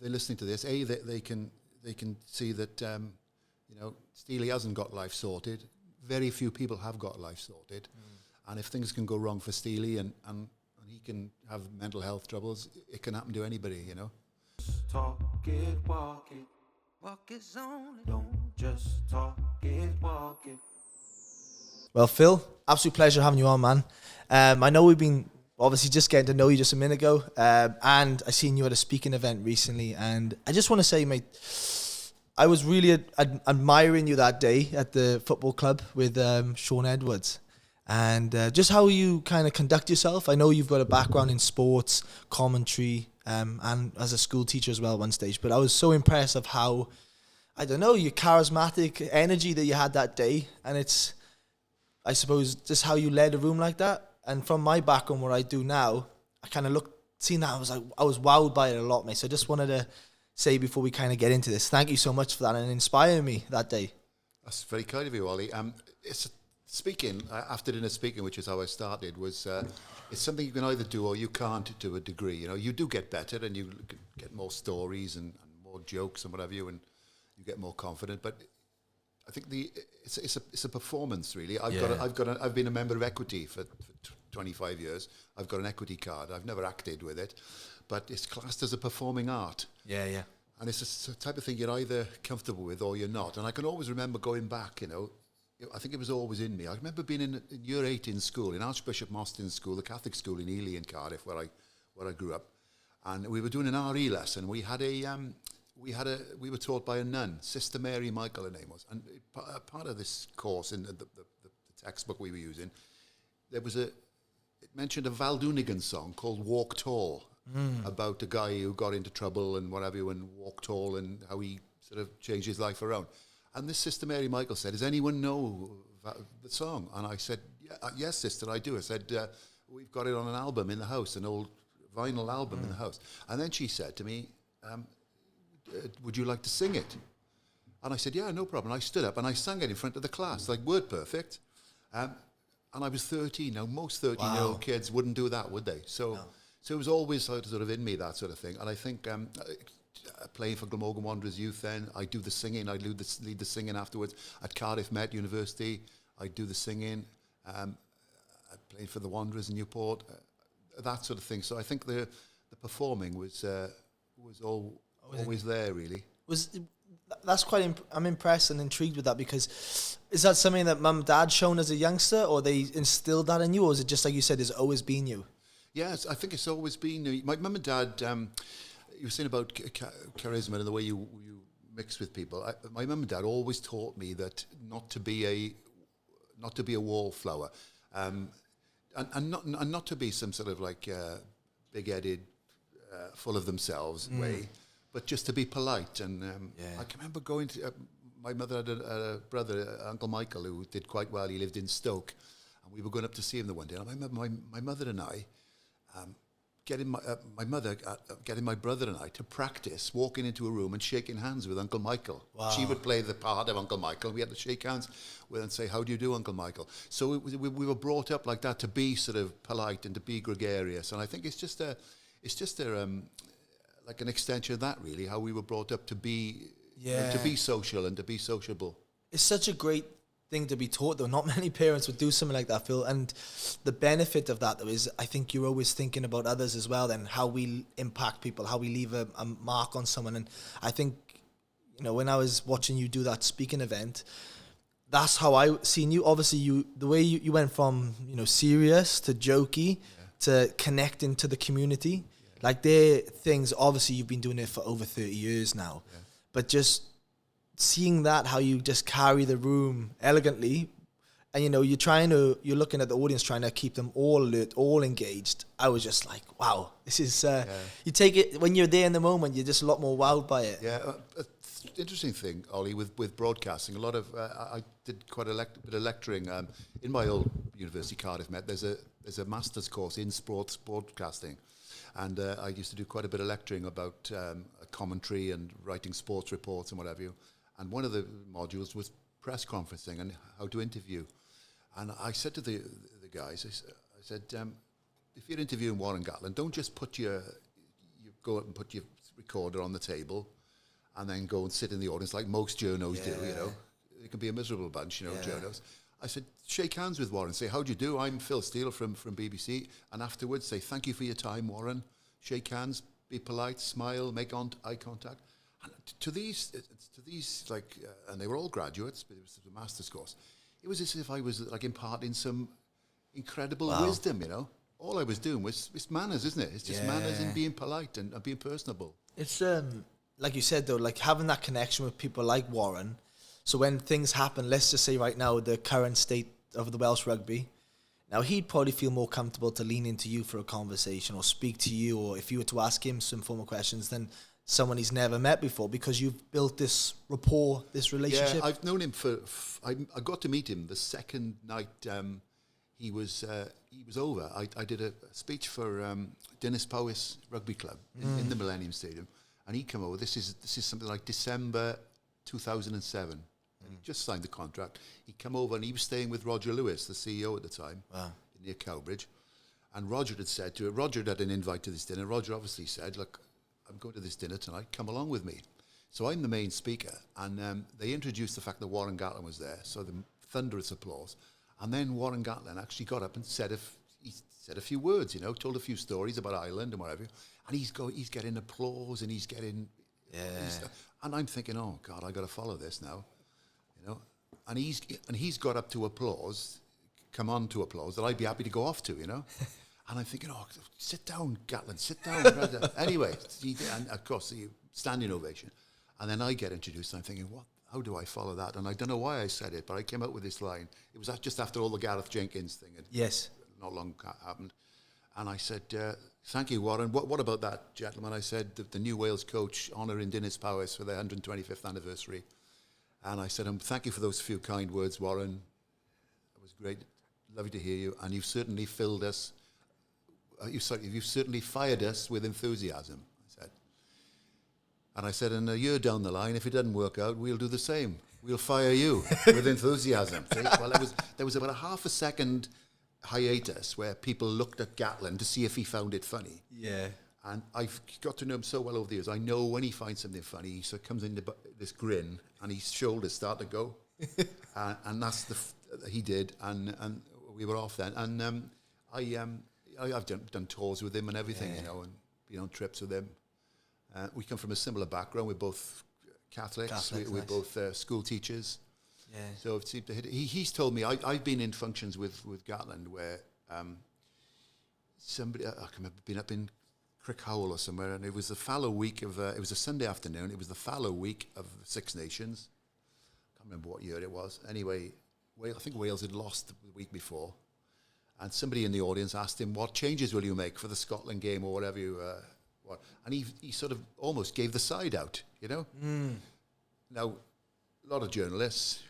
they're listening to this, they can see that Steely hasn't got life sorted. Very few people have got life sorted, and if things can go wrong for Steely and he can have mental health troubles, it can happen to anybody, you know. Talk it, walk it. Walk is only. Don't just talk it, walk it. Well, Phil, absolute pleasure having you on, man. I know we've been obviously just getting to know you just a minute ago, and I seen you at a speaking event recently, and I just want to say, mate, I was really admiring you that day at the football club with Sean Edwards, and just how you kind of conduct yourself. I know you've got a background in sports, commentary, and as a school teacher as well at one stage, but I was so impressed of how, I don't know, your charismatic energy that you had that day, and it's, I suppose, just how you led a room like that. And from my background, what I do now, I kind of seeing that, I was wowed by it a lot, mate. So I just wanted to say before we kind of get into this, thank you so much for that and inspiring me that day. That's very kind of you, Ollie. It's speaking, after dinner speaking, which is how I started, was it's something you can either do or you can't to a degree. You know, you do get better and you get more stories and more jokes and whatever and you get more confident. But I think it's a performance, really. I've been a member of Equity for 25 years. I've got an Equity card. I've never acted with it, but it's classed as a performing art. Yeah. And it's a type of thing you're either comfortable with or you're not. And I can always remember going back, I think it was always in me. I remember being in year 8 in school, in Archbishop Mostyn's school, the Catholic school in Ely in Cardiff, where I grew up. And we were doing an RE lesson. We were taught by a nun, Sister Mary Michael, her name was. And part of this course in the textbook we were using, it mentioned a Val Doonigan song called Walk Tall, about a guy who got into trouble and whatever, and walked tall and how he sort of changed his life around. And this Sister Mary Michael said, does anyone know the song? And I said, yes, sister, I do. I said, we've got it on an album in the house, an old vinyl album in the house. And then she said to me, would you like to sing it? And I said, yeah, no problem. I stood up and I sang it in front of the class, like word perfect. And I was 13. Now, most 13-year-old kids wouldn't do that, would they? So it was always sort of in me, that sort of thing. And I think playing for Glamorgan Wanderers Youth then, I do the singing. I lead the singing afterwards. At Cardiff Met University, I do the singing. I played for the Wanderers in Newport, that sort of thing. So I think the performing was always there, really. That's quite. I'm impressed and intrigued with that, because is that something that mum and dad shown as a youngster, or they instilled that in you, or is it just like you said, it's always been you? Yes, I think it's always been my mum and dad. You were saying about charisma and the way you mix with people. My mum and dad always taught me that not to be a wallflower, and not to be some sort of like big-headed, full of themselves way. But just to be polite. And I can remember going to... my mother had a brother, Uncle Michael, who did quite well. He lived in Stoke. And we were going up to see him the one day. And I remember my mother and I getting my brother and I to practice walking into a room and shaking hands with Uncle Michael. Wow. She would play the part of Uncle Michael. We had to shake hands with and say, how do you do, Uncle Michael? So we were brought up like that, to be sort of polite and to be gregarious. And I think it's just like an extension of that, really, how we were brought up to be social and to be sociable. It's such a great thing to be taught, though. Not many parents would do something like that, Phil. And the benefit of that, though, is I think you're always thinking about others as well, and how we impact people, how we leave a mark on someone. And I think, when I was watching you do that speaking event, that's how I seen you. Obviously, the way you went from, serious to jokey to connecting to the community. Like, they're things, obviously, you've been doing it for over 30 years now. Yeah. But just seeing that, how you just carry the room elegantly, and, you're looking at the audience, trying to keep them all alert, all engaged. I was just like, wow, this is, you take it, when you're there in the moment, you're just a lot more wowed by it. Yeah, interesting thing, Ollie, with broadcasting. A lot of, I did quite a bit of lecturing in my old university, Cardiff Met. There's a master's course in sports broadcasting. And I used to do quite a bit of lecturing about commentary and writing sports reports and whatever. And one of the modules was press conferencing and how to interview. And I said to the guys, I said, if you're interviewing Warren Gatland, don't just go up and put your recorder on the table and then go and sit in the audience like most journos do, you know. It can be a miserable bunch, you know, journos. I said, shake hands with Warren, say, how do you do? I'm Phil Steele from BBC. And afterwards say, thank you for your time, Warren. Shake hands, be polite, smile, make eye contact. And to these, like, and they were all graduates, but it was a master's course. It was as if I was like imparting some incredible wisdom, you know. All I was doing was, it's manners, isn't it? It's just manners and being polite and being personable. It's, like you said, though, like having that connection with people like Warren. So when things happen, let's just say right now, the current state of the Welsh rugby, now he'd probably feel more comfortable to lean into you for a conversation or speak to you, or if you were to ask him some formal questions, than someone he's never met before, because you've built this rapport, this relationship. Yeah, I've known him I got to meet him the second night he was over. I did a speech for Dinas Powys Rugby Club in the Millennium Stadium, and he came over. This is something like December 2007. He just signed the contract. He came over and he was staying with Roger Lewis, the CEO at the time, near Cowbridge. And Roger had said to it, Roger had an invite to this dinner. Roger obviously said, look, I'm going to this dinner tonight, come along with me. So I'm the main speaker, and they introduced the fact that Warren Gatland was there, so the thunderous applause. And then Warren Gatland actually got up and said a few words, you know, told a few stories about Ireland and whatever. And he's getting applause, and he's getting... and I'm thinking, oh, God, I got to follow this now, you know. And he's got up to applause, come on to applause, that I'd be happy to go off to, you know. And I'm thinking, oh, sit down, Gatland, sit down. Anyway, and of course, the standing ovation. And then I get introduced, and I'm thinking, what? How do I follow that? And I don't know why I said it, but I came up with this line. It was just after all the Gareth Jenkins thing had not long happened. And I said, thank you, Warren. What about that, gentlemen? I said, the new Wales coach honouring Dinas Powys for their 125th anniversary. And I said, thank you for those few kind words, Warren. It was great. Lovely to hear you. And you've certainly filled us... you've certainly fired us with enthusiasm, I said. And I said, and a year down the line, if it doesn't work out, we'll do the same. We'll fire you with enthusiasm. See? Well, there was about a half a second hiatus where people looked at Gatland to see if he found it funny. Yeah. And I've got to know him so well over the years. I know when he finds something funny, he sort of comes into this grin, and his shoulders start to go. And that's he did, and we were off then. And I've done tours with him and everything, you know, and been on trips with him. We come from a similar background. We're both Catholics. We're both school teachers. Yeah. So it seemed to hit. He's told me I've been in functions with Gatland where somebody I can remember being up in Crickhowell or somewhere, and it was the fallow week of it was a Sunday afternoon. It was the fallow week of the Six Nations. Can't remember what year it was. Anyway, I think Wales had lost the week before. And somebody in the audience asked him, what changes will you make for the Scotland game or whatever you want? And he sort of almost gave the side out, you know? Now, a lot of journalists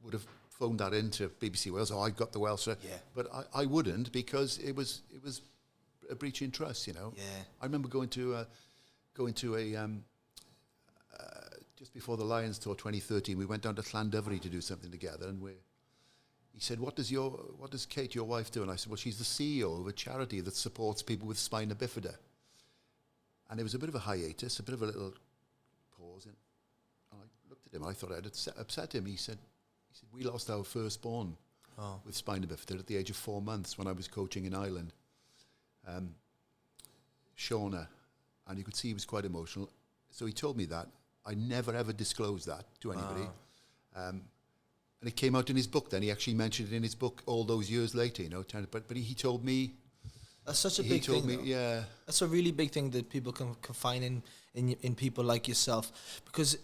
would have phoned that into BBC Wales, I got the Welsh. But I wouldn't, because it was a breach in trust, you know? I remember going to a just before the Lions Tour 2013, we went down to Llandovery to do something together, and he said, what does Kate, your wife, do? And I said, well, she's the CEO of a charity that supports people with spina bifida. And there was a bit of a hiatus, a bit of a little pause. And I looked at him. I thought I'd upset him. He said, we lost our firstborn with spina bifida at the age of 4 months when I was coaching in Ireland. Shauna. And you could see he was quite emotional. So he told me that. I never, ever disclosed that to anybody. And it came out in his book then. He actually mentioned it in his book all those years later, you know. But he told me... That's such a big thing, yeah. That's a really big thing that people can find in people like yourself. Because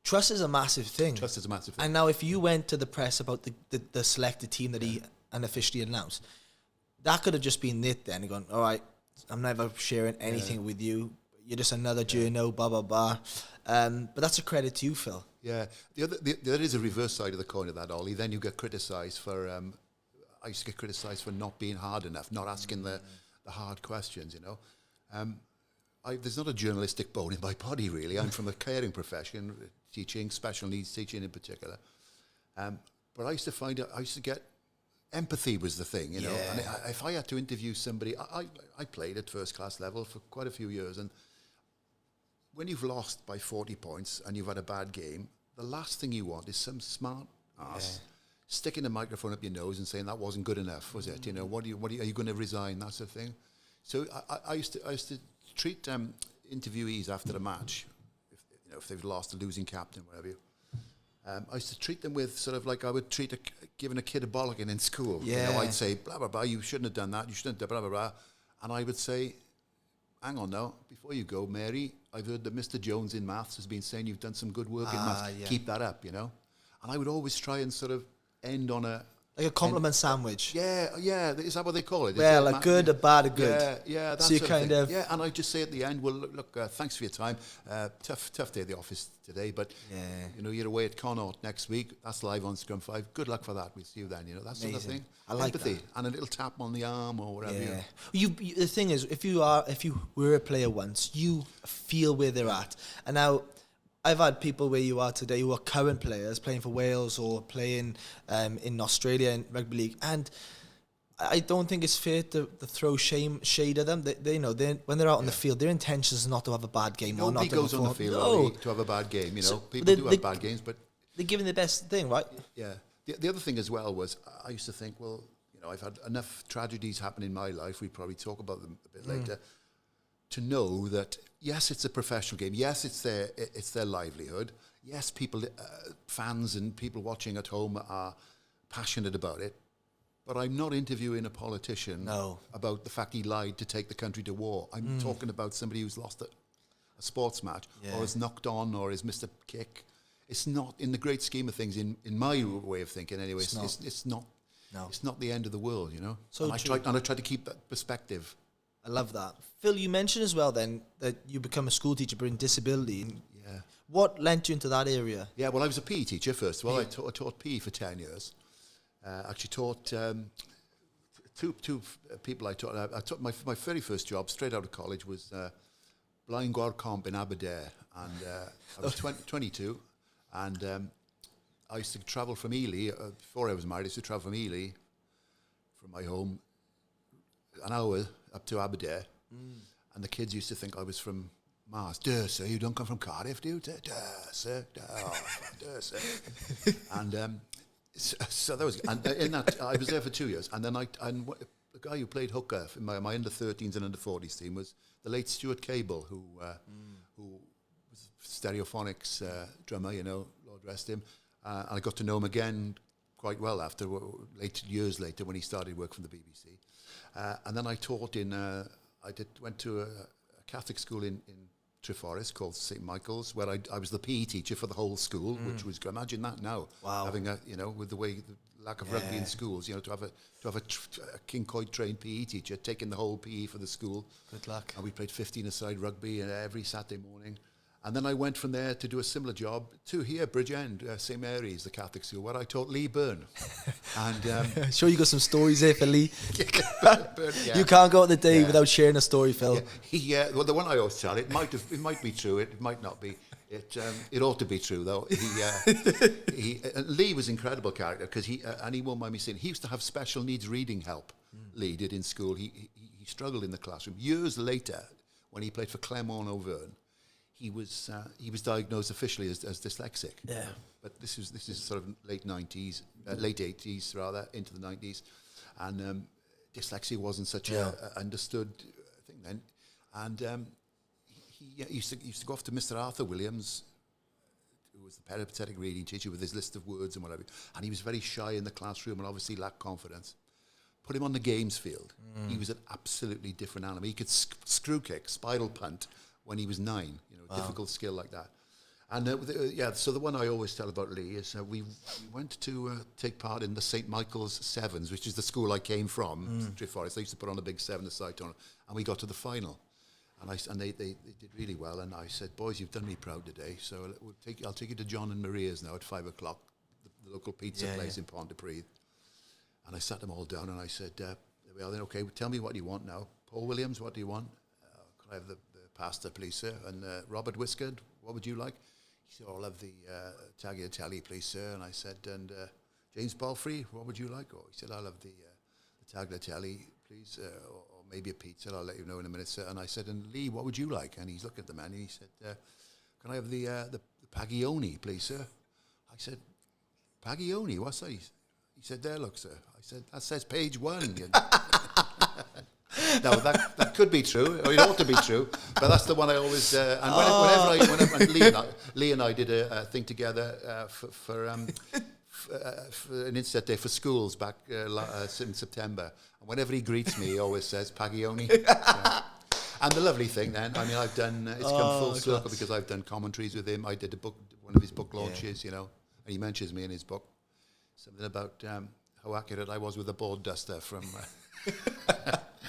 trust is a massive thing. Trust is a massive thing. And now if you went to the press about the selected team that he unofficially announced, that could have just been it then. And gone, all right, I'm never sharing anything with you. You're just another journo, blah, blah, blah. But that's a credit to you, Phil. Yeah. There is a reverse side of the coin of that, Ollie. Then you get criticised for... I used to get criticised for not being hard enough, not asking the hard questions, you know. There's not a journalistic bone in my body, really. I'm from a caring profession, teaching, special needs teaching in particular. But I used to get... Empathy was the thing, you know. And if I had to interview somebody... I played at first-class level for quite a few years, and when you've lost by 40 points and you've had a bad game, the last thing you want is some smart ass sticking a microphone up your nose and saying that wasn't good enough, was it? You know, are you going to resign? That sort of thing. So I used to treat interviewees after the match, if they've lost a losing captain, whatever. I used to treat them with sort of like I would treat giving a kid a bollocking in school. Yeah. You know, I'd say blah blah blah. You shouldn't have done that. You shouldn't have done blah blah blah. And I would say, hang on now, before you go, Mary, I've heard that Mr. Jones in maths has been saying you've done some good work in maths. Yeah. Keep that up, you know. And I would always try and sort of end on like a compliment sandwich. Yeah. Is that what they call it? Yeah, like good, a bad, a good. Yeah. That's so you kind of. Yeah, and I just say at the end, well, look, thanks for your time. Tough day at the office today, but you know, you're away at Connaught next week. That's live on Scrum 5. Good luck for that. We'll see you then. You know, that sort of thing. I like empathy that. And a little tap on the arm or whatever. Yeah. You, the thing is, if you were a player once, you feel where they're at, and now. I've had people where you are today who are current players playing for Wales or playing in Australia in rugby league, and I don't think it's fair to throw shade at them. They know when they're out on the field, their intention is not to have a bad game. Nobody or not goes on the field to have a bad game. You know, people do have bad games, but they're giving the best thing, right? Yeah. The other thing as well was I used to think, well, you know, I've had enough tragedies happen in my life. We probably talk about them a bit later. To know that yes, it's a professional game. Yes, it's their livelihood. Yes, people, fans and people watching at home are passionate about it. But I'm not interviewing a politician about the fact he lied to take the country to war. I'm talking about somebody who's lost a sports match or is knocked on or is missed a kick. It's not, in the great scheme of things, in my way of thinking anyway, it's not the end of the world, you know. So I try to keep that perspective. I love that. Phil, you mentioned as well then that you become a school teacher but in disability. Yeah. What lent you into that area? Yeah, well, I was a PE teacher first of all. I taught PE for 10 years. Actually taught two people I taught. I taught my very first job straight out of college was Blind Gwar Comp in Aberdare. And I was 22. And I used to travel from Ely. Before I was married, I used to travel from Ely, from my home, an hour up to Aberdare, and the kids used to think I was from Mars. Duh, sir, you don't come from Cardiff, do you? Duh, sir. Duh, sir. And so that was, and in that I was there for 2 years, and then the guy who played hooker in my under-13s and under-40s team was the late Stuart Cable, who was Stereophonics drummer, you know, Lord rest him. And I got to know him again quite well years later when he started work from the BBC. And then I taught went to a Catholic school in Treforest called St. Michael's, where I was the PE teacher for the whole school, which was, imagine that now. Wow. Having with the lack of rugby in schools, you know, to have a King Coyd trained PE teacher taking the whole PE for the school. Good luck. And we played 15-a-side rugby every Saturday morning. And then I went from there to do a similar job to here, Bridgend, St. Mary's, the Catholic school, where I taught Lee Byrne. And sure, you got some stories there for Lee. Byrne, yeah. You can't go out the day without sharing a story, Phil. Yeah, well, the one I always tell, it might be true, it might not be. It ought to be true though. Lee was an incredible character because and he won't mind me saying, he used to have special needs reading help. Lee did in school. He struggled in the classroom. Years later, when he played for Clermont Auvergne, he was diagnosed officially as dyslexic. Yeah. But this is sort of late 80s rather, into the 90s, and dyslexia wasn't such a understood thing then. And he used to go off to Mr. Arthur Williams, who was the peripatetic reading teacher, with his list of words and whatever. And he was very shy in the classroom and obviously lacked confidence. Put him on the games field. He was an absolutely different animal. He could screw kick, spiral punt when he was 9. Difficult skill like that. And so the one I always tell about Lee is we went to take part in the St. Michael's Sevens, which is the school I came from, Treforest. They used to put on a big 7-a-side tournament, and we got to the final. And they did really well. And I said, boys, you've done me proud today. So I'll take you to John and Maria's now at 5 o'clock, the local pizza place in Pontypridd. And I sat them all down and I said, there we are then, okay, tell me what you want now. Paul Williams, what do you want? Could I have the pasta, please, sir? And Robert Whiskered, what would you like? He said, I'll have the tagliatelle, please, sir. And I said, and James Balfrey, what would you like? Or he said, I'll have the tagliatelle, please, or maybe a pizza. I'll let you know in a minute, sir. And I said, and Lee, what would you like? And he's looking at the menu. He said, can I have the pagioni, please, sir? I said, pagioni, what's that? He said, there, look, sir. I said, that says page 1. No, that could be true, or it ought to be true, but that's the one I always. And whenever Lee and I did a thing together for an Instead Day for schools back in September. And whenever he greets me, he always says Pagioni. And the lovely thing then, I mean, I've done, it's come full circle because I've done commentaries with him. I did one of his book launches, and he mentions me in his book. Something about how accurate I was with the board duster from...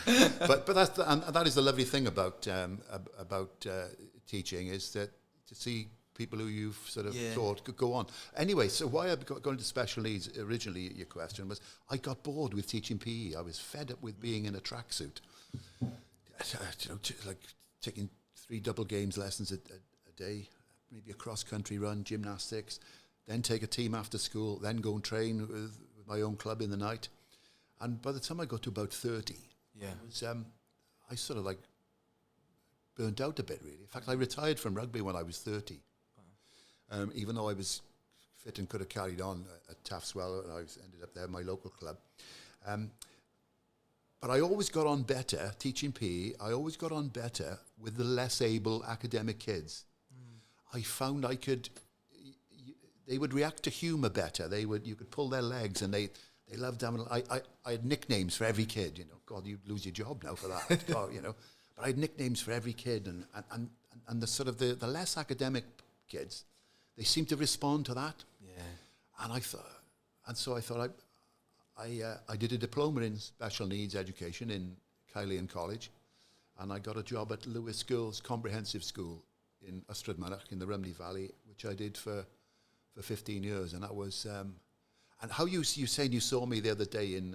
but that is the lovely thing about teaching, is that to see people who you've sort of taught could go on. Anyway, so why I got into special needs originally, your question was, I got bored with teaching PE. I was fed up with being in a tracksuit. Like taking 3 double games lessons a day, maybe a cross-country run, gymnastics, then take a team after school, then go and train with my own club in the night. And by the time I got to about 30, I sort of like burnt out a bit, really. In fact, I retired from rugby when I was 30. Even though I was fit and could have carried on at Taffswell, and I ended up there at my local club. But I always got on better teaching PE. I always got on better with the less able academic kids. I found they would react to humour better. You could pull their legs, and they loved having. I had nicknames for every kid. God, you'd lose your job now for that. God, but I had nicknames for every kid, and the sort of the less academic kids, they seemed to respond to that. Yeah. And so I thought I did a diploma in special needs education in Caerleon College, and I got a job at Lewis Girls Comprehensive School in Ystrad in the Rhymney Valley, which I did for 15 years, and that was. And how you saying you saw me the other day in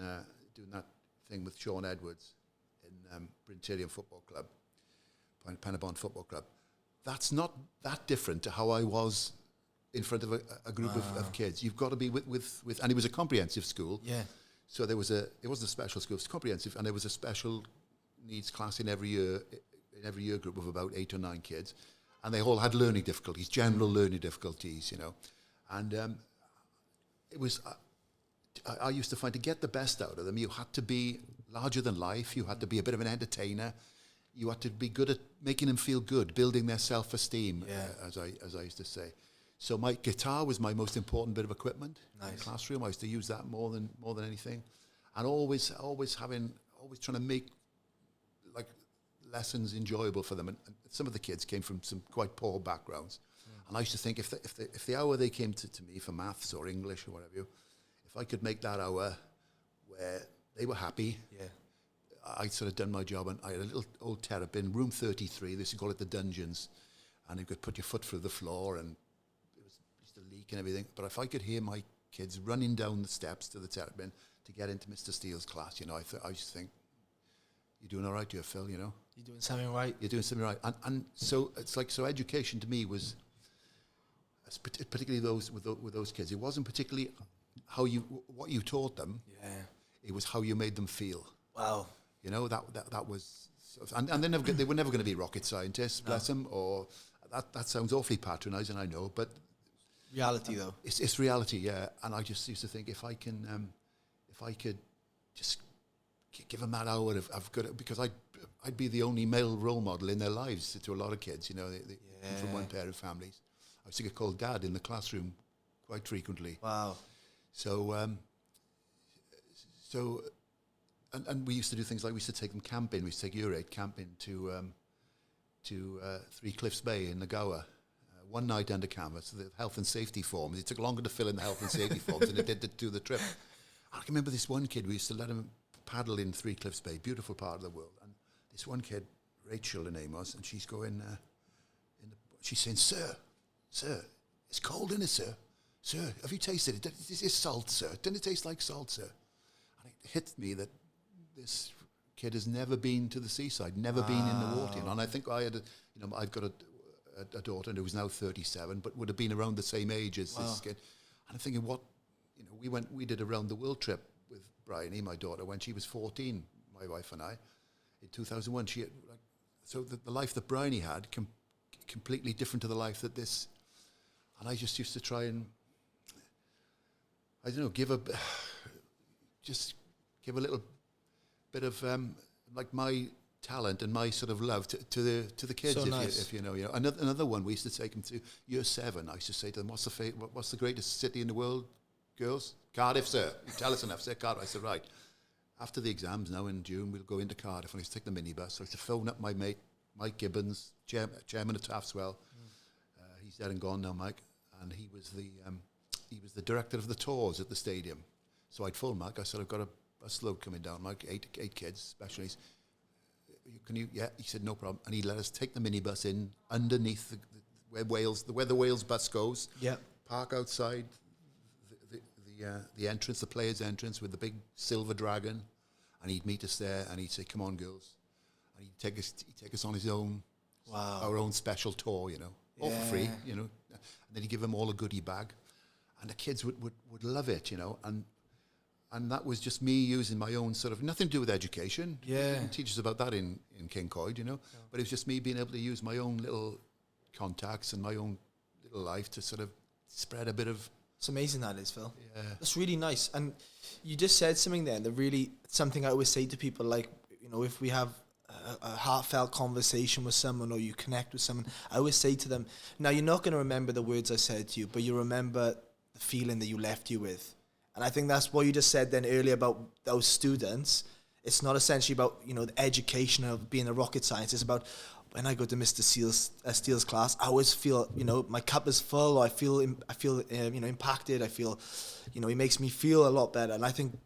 doing that thing with Sean Edwards in Bryn Tyrion Football Club, Penabon Football Club. That's not that different to how I was in front of a group of kids. You've got to be with, and it was a comprehensive school. Yeah. So it wasn't a special school, it was comprehensive, and there was a special needs class in every year group of about 8 or 9 kids, and they all had learning difficulties, general learning difficulties, and it was. I used to find to get the best out of them, you had to be larger than life. You had to be a bit of an entertainer. You had to be good at making them feel good, building their self-esteem, as I used to say. So my guitar was my most important bit of equipment in the classroom. I used to use that more than anything, and always trying to make like lessons enjoyable for them. And some of the kids came from some quite poor backgrounds, and I used to think if the hour they came to me for maths or English or whatever, if I could make that hour where they were happy, I'd sort of done my job. And I had a little old terrapin, room 33. They used to call it the dungeons, and you could put your foot through the floor, and it used to leak and everything. But if I could hear my kids running down the steps to the terrapin to get into Mr. Steele's class, I used to think, "You're doing all right, here, Phil. You're doing something right. You're doing something right." And so it's like, so education to me was, particularly with those kids, it wasn't particularly what you taught them. Yeah. It was how you made them feel. Wow. That was, and they were never going to be rocket scientists, bless them, or that sounds awfully patronising, I know, but reality though. It's reality, yeah. And I just used to think if I could just give them that hour of good, because I'd be the only male role model in their lives to a lot of kids, they from one pair of families. I used to get called Dad in the classroom quite frequently. Wow. So, and we used to do things like we used to take them camping. We used to take Urate camping to Three Cliffs Bay in the Gower. One night under canvas, the health and safety forms. It took longer to fill in the health and safety forms than it did to do the trip. I can remember this one kid, we used to let him paddle in Three Cliffs Bay, beautiful part of the world. And this one kid, Rachel, her name was, and she's going, she's saying, Sir, it's cold, isn't it, sir? Sir, have you tasted it? This is salt, sir. Doesn't it taste like salt, sir? And it hit me that this kid has never been to the seaside, never been in the water. And I think I've got a daughter who's now 37, but would have been around the same age as this kid. And I'm thinking, we did a round the world trip with Bryony, my daughter, when she was 14, my wife and I, in 2001. She had, like, so the life that Bryony had completely different to the life that this, and I just used to try and, I don't know, just give a little bit of like my talent and my sort of love to the kids. So if, nice. if you know, another one, we used to take them to year 7. I used to say to them, what's the greatest city in the world, girls? Cardiff, sir. You tell us enough, say Cardiff. I said, right. After the exams now in June, we'll go into Cardiff, and I used to take the minibus. So I used to phone up my mate, Mike Gibbons, chairman of Taftswell. He's dead and gone now, Mike, and he was the director of the tours at the stadium. So I'd phone Mike. I said, I've got a bus load coming down, Mike, eight kids, specialists. Can you? Yeah, he said no problem, and he let us take the minibus in underneath where the Wales bus goes. Yeah. Park outside the entrance, the players' entrance, with the big silver dragon, and he'd meet us there, and he'd say, "Come on, girls," and he'd take us on his own, our own special tour, all for free, and then he'd give them all a goodie bag, and the kids would love it, and that was just me using my own sort of, nothing to do with education. Yeah. You can teach us about that in King Coyd, but it was just me being able to use my own little contacts and my own little life to sort of spread a bit of. It's amazing that is, Phil. Yeah. That's really nice. And you just said something there that really, something I always say to people, like, if we have a heartfelt conversation with someone or you connect with someone, I always say to them, now you're not going to remember the words I said to you, but you remember the feeling that you left you with. And I think that's what you just said then earlier about those students. It's not essentially about, the education of being a rocket scientist. It's about, when I go to Mr. Steele's class, I always feel, my cup is full. I feel impacted. I feel, he makes me feel a lot better. And I think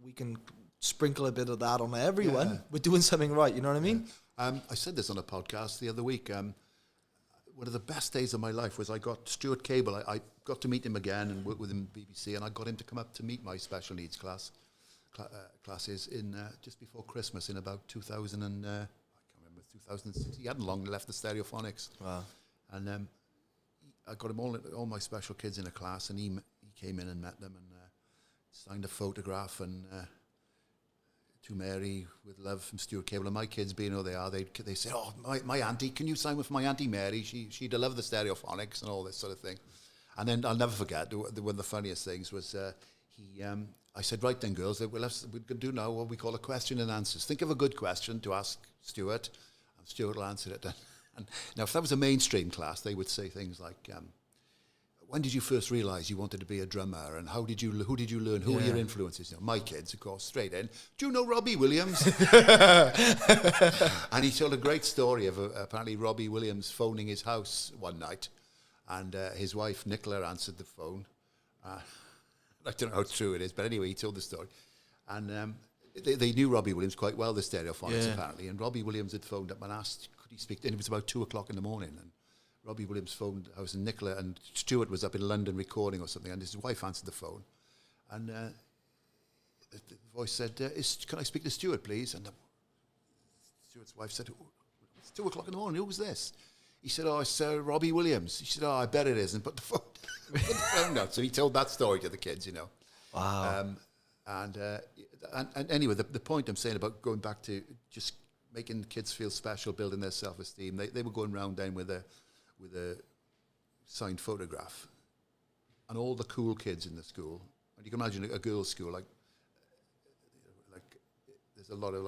we can sprinkle a bit of that on everyone. Yeah. We're doing something right. You know what I mean? I said this on a podcast the other week. One of the best days of my life was I got Stuart Cable. I got to meet him again and work with him at BBC, and I got him to come up to meet my special needs classes in just before Christmas in about 2000 and I can't remember, 2006. He hadn't long left the Stereophonics. Wow. And I got him all my special kids in a class, and he came in and met them and signed a photograph and. To Mary with love from Stuart Cable, and my kids being who they are, they say, "Oh, my auntie, can you sign with my auntie Mary? She'd love the Stereophonics and all this sort of thing." And then I'll never forget one of the funniest things was I said, "Right then, girls, we're going to do now what we call a question and answers. Think of a good question to ask Stuart, and Stuart will answer it." And now, if that was a mainstream class, they would say things like. When did you first realise you wanted to be a drummer, and who did you learn? Who were your influences? My kids, of course, straight in. Do you know Robbie Williams? And he told a great story of apparently Robbie Williams phoning his house one night, and his wife Nicola answered the phone. I don't know how true it is, but anyway, he told the story, and they knew Robbie Williams quite well, the Stereophonics apparently. And Robbie Williams had phoned up and asked, could he speak? And it was about 2:00 in the morning, and Robbie Williams phoned the house, and Nicola and Stuart was up in London recording or something, and his wife answered the phone, and the voice said, "Can I speak to Stuart, please?" And Stuart's wife said, "It's 2:00 in the morning. Who was this?" He said, "Oh, it's Robbie Williams." She said, "Oh, I bet it is," and put the phone down. So he told that story to the kids, Wow. And anyway, the point I'm saying about going back to just making kids feel special, building their self-esteem, they were going round then with a signed photograph, and all the cool kids in the school, and you can imagine a girls' school, like there's a lot of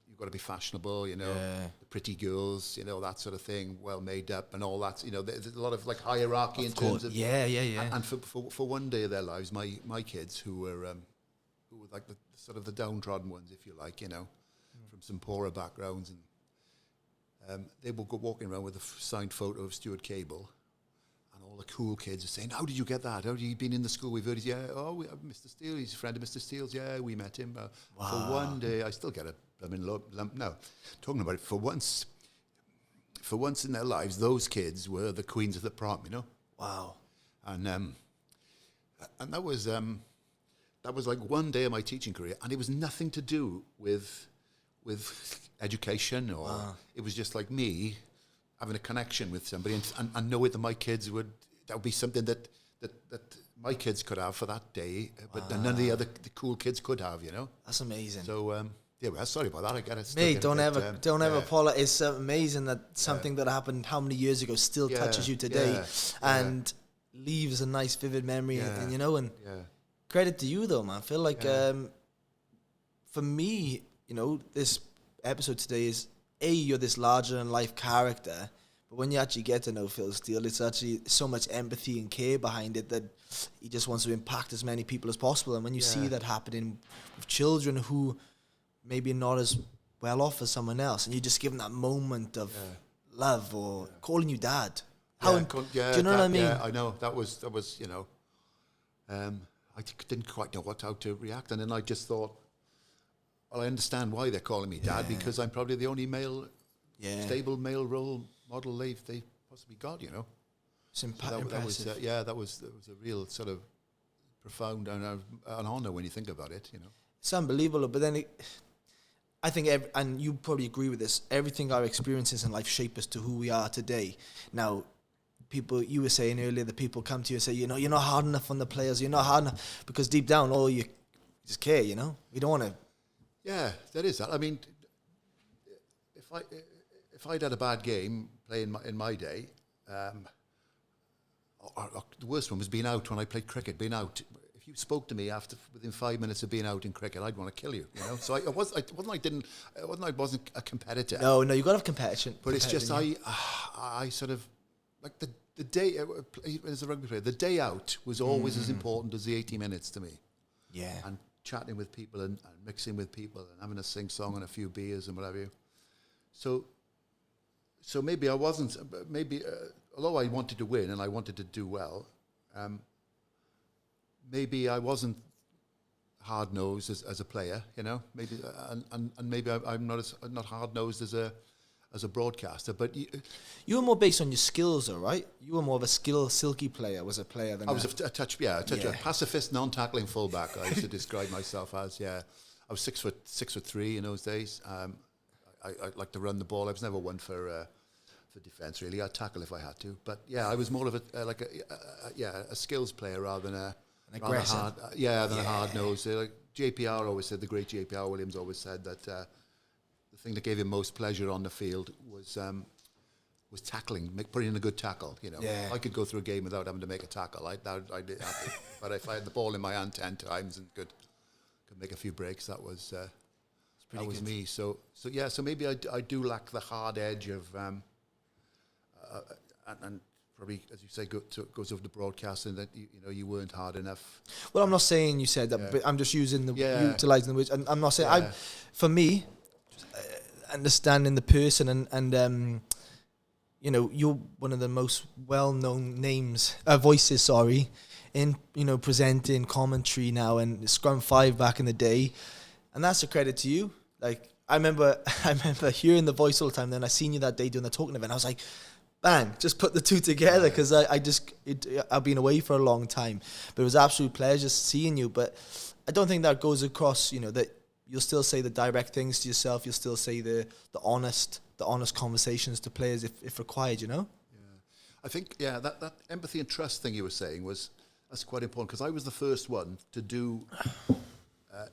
you've got to be fashionable, the pretty girls, that sort of thing, well made up and all that, there's a lot of hierarchy in terms of and for one day of their lives, my kids who were like the sort of the downtrodden ones, if you like, from some poorer backgrounds, and they will go walking around with a signed photo of Stuart Cable, and all the cool kids are saying, "How did you get that? How have you been in the school? We've heard he's Mr. Steele. He's a friend of Mr. Steele's. Yeah, we met him for one day." I still get a lump now talking about it. For once in their lives, those kids were the queens of the prom. Wow. And that was like one day of my teaching career, and it was nothing to do with education, or it was just like me having a connection with somebody and knowing that my kids that would be something that my kids could have for that day, but none of the cool kids could have, That's amazing. So Yeah, well, sorry about that. I got it. Mate, don't ever apologize. It's amazing that something that happened how many years ago still touches you today, and leaves a nice, vivid memory. And credit to you though, man. I feel like for me, this episode today is you're this larger than life character, but when you actually get to know Phil Steele, it's actually so much empathy and care behind it that he just wants to impact as many people as possible. And when you see that happening with children who maybe not as well off as someone else, and you just give them that moment of love or calling you dad. Do you know what I mean? Yeah, I know. That was I didn't quite know how to react. And then I just thought, well, I understand why they're calling me dad, because I'm probably the only stable male role model they've possibly got, It's impressive. That was a real sort of profound and an honor when you think about it, It's unbelievable, but then I think, and you probably agree with this, everything our experiences in life shape us to who we are today. Now, people, you were saying earlier that people come to you and say, you're not hard enough on the players, you're not hard enough, because deep down, you just care, We don't want to. Yeah, that is that. I mean, if I'd had a bad game playing in my day, the worst one was being out when I played cricket, being out. If you spoke to me within 5 minutes of being out in cricket, I'd want to kill you. So I wasn't a competitor. No, you got to have competition. But it's just I sort of like the day as a rugby player, the day out was always as important as the 80 minutes to me. Yeah, and chatting with people and mixing with people and having a sing song and a few beers and whatever. So maybe I wasn't. Maybe although I wanted to win and I wanted to do well. Maybe I wasn't hard nosed as a player, Maybe and maybe I'm not hard nosed as a broadcaster. But you were more based on your skills, though, right? You were more of a silky player. Was a player than I was a pacifist, non-tackling fullback. I used to describe myself as. I was 6'3" in those days. I like to run the ball. I was never one for defence really. I'd tackle if I had to. But I was more of a skills player rather than a aggressive. A hard nose. Like JPR always said, the great JPR Williams always said that the thing that gave him most pleasure on the field was tackling, putting in a good tackle. I could go through a game without having to make a tackle. I'd be happy. But if I had the ball in my hand 10 times and could make a few breaks, that was me. So maybe I do lack the hard edge of and probably, as you say, goes over the broadcasting that you weren't hard enough. Well, I'm not saying you said that, but I'm just using utilising the words. And I'm not saying for me, understanding the person and you're one of the most well-known voices. Sorry, in presenting commentary now and Scrum 5 back in the day, and that's a credit to you. Like I remember hearing the voice all the time. Then I seen you that day doing the talking event. I was like, bang, just put the two together because I've been away for a long time. But it was an absolute pleasure seeing you. But I don't think that goes across, that you'll still say the direct things to yourself. You'll still say the honest conversations to players if required, Yeah. I think, that empathy and trust thing you were saying that's quite important because I was the first one to do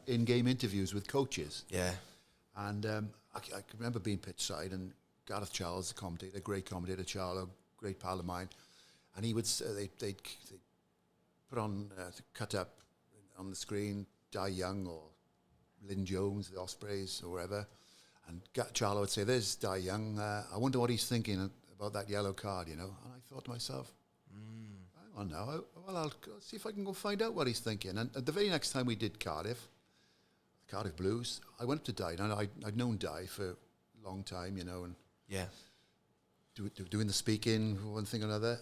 in-game interviews with coaches. Yeah. And I can remember being pitch side and Gareth Charles, the commentator, great commentator, Charles, a great pal of mine, and he would they'd put on cut up on the screen Di Young or Lynn Jones, the Ospreys or wherever, and Charles would say, "There's Di Young. I wonder what he's thinking about that yellow card." And I thought to myself, "Hang on now. I'll see if I can go find out what he's thinking." And the very next time we did Cardiff Blues, I went up to Di, and I'd known Di for a long time, and. Yeah, doing the speaking, one thing or another.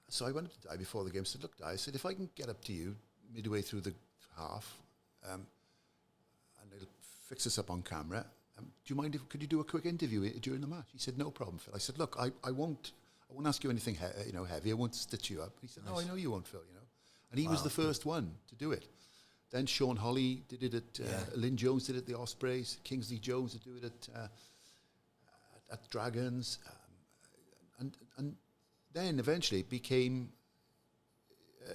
So I went up to Di before the game. Said, "Look, Di," I said, "if I can get up to you midway through the half, and they'll fix us up on camera. Do you mind could you do a quick interview during the match?" He said, "No problem, Phil." I said, "Look, I won't ask you anything heavy. I won't stitch you up." He said, "No, I know you won't, Phil. And he was the first one to do it. Then Sean Holly did it at Lynn Jones did it at the Ospreys. Kingsley Jones would do it at Dragons, and then eventually it became.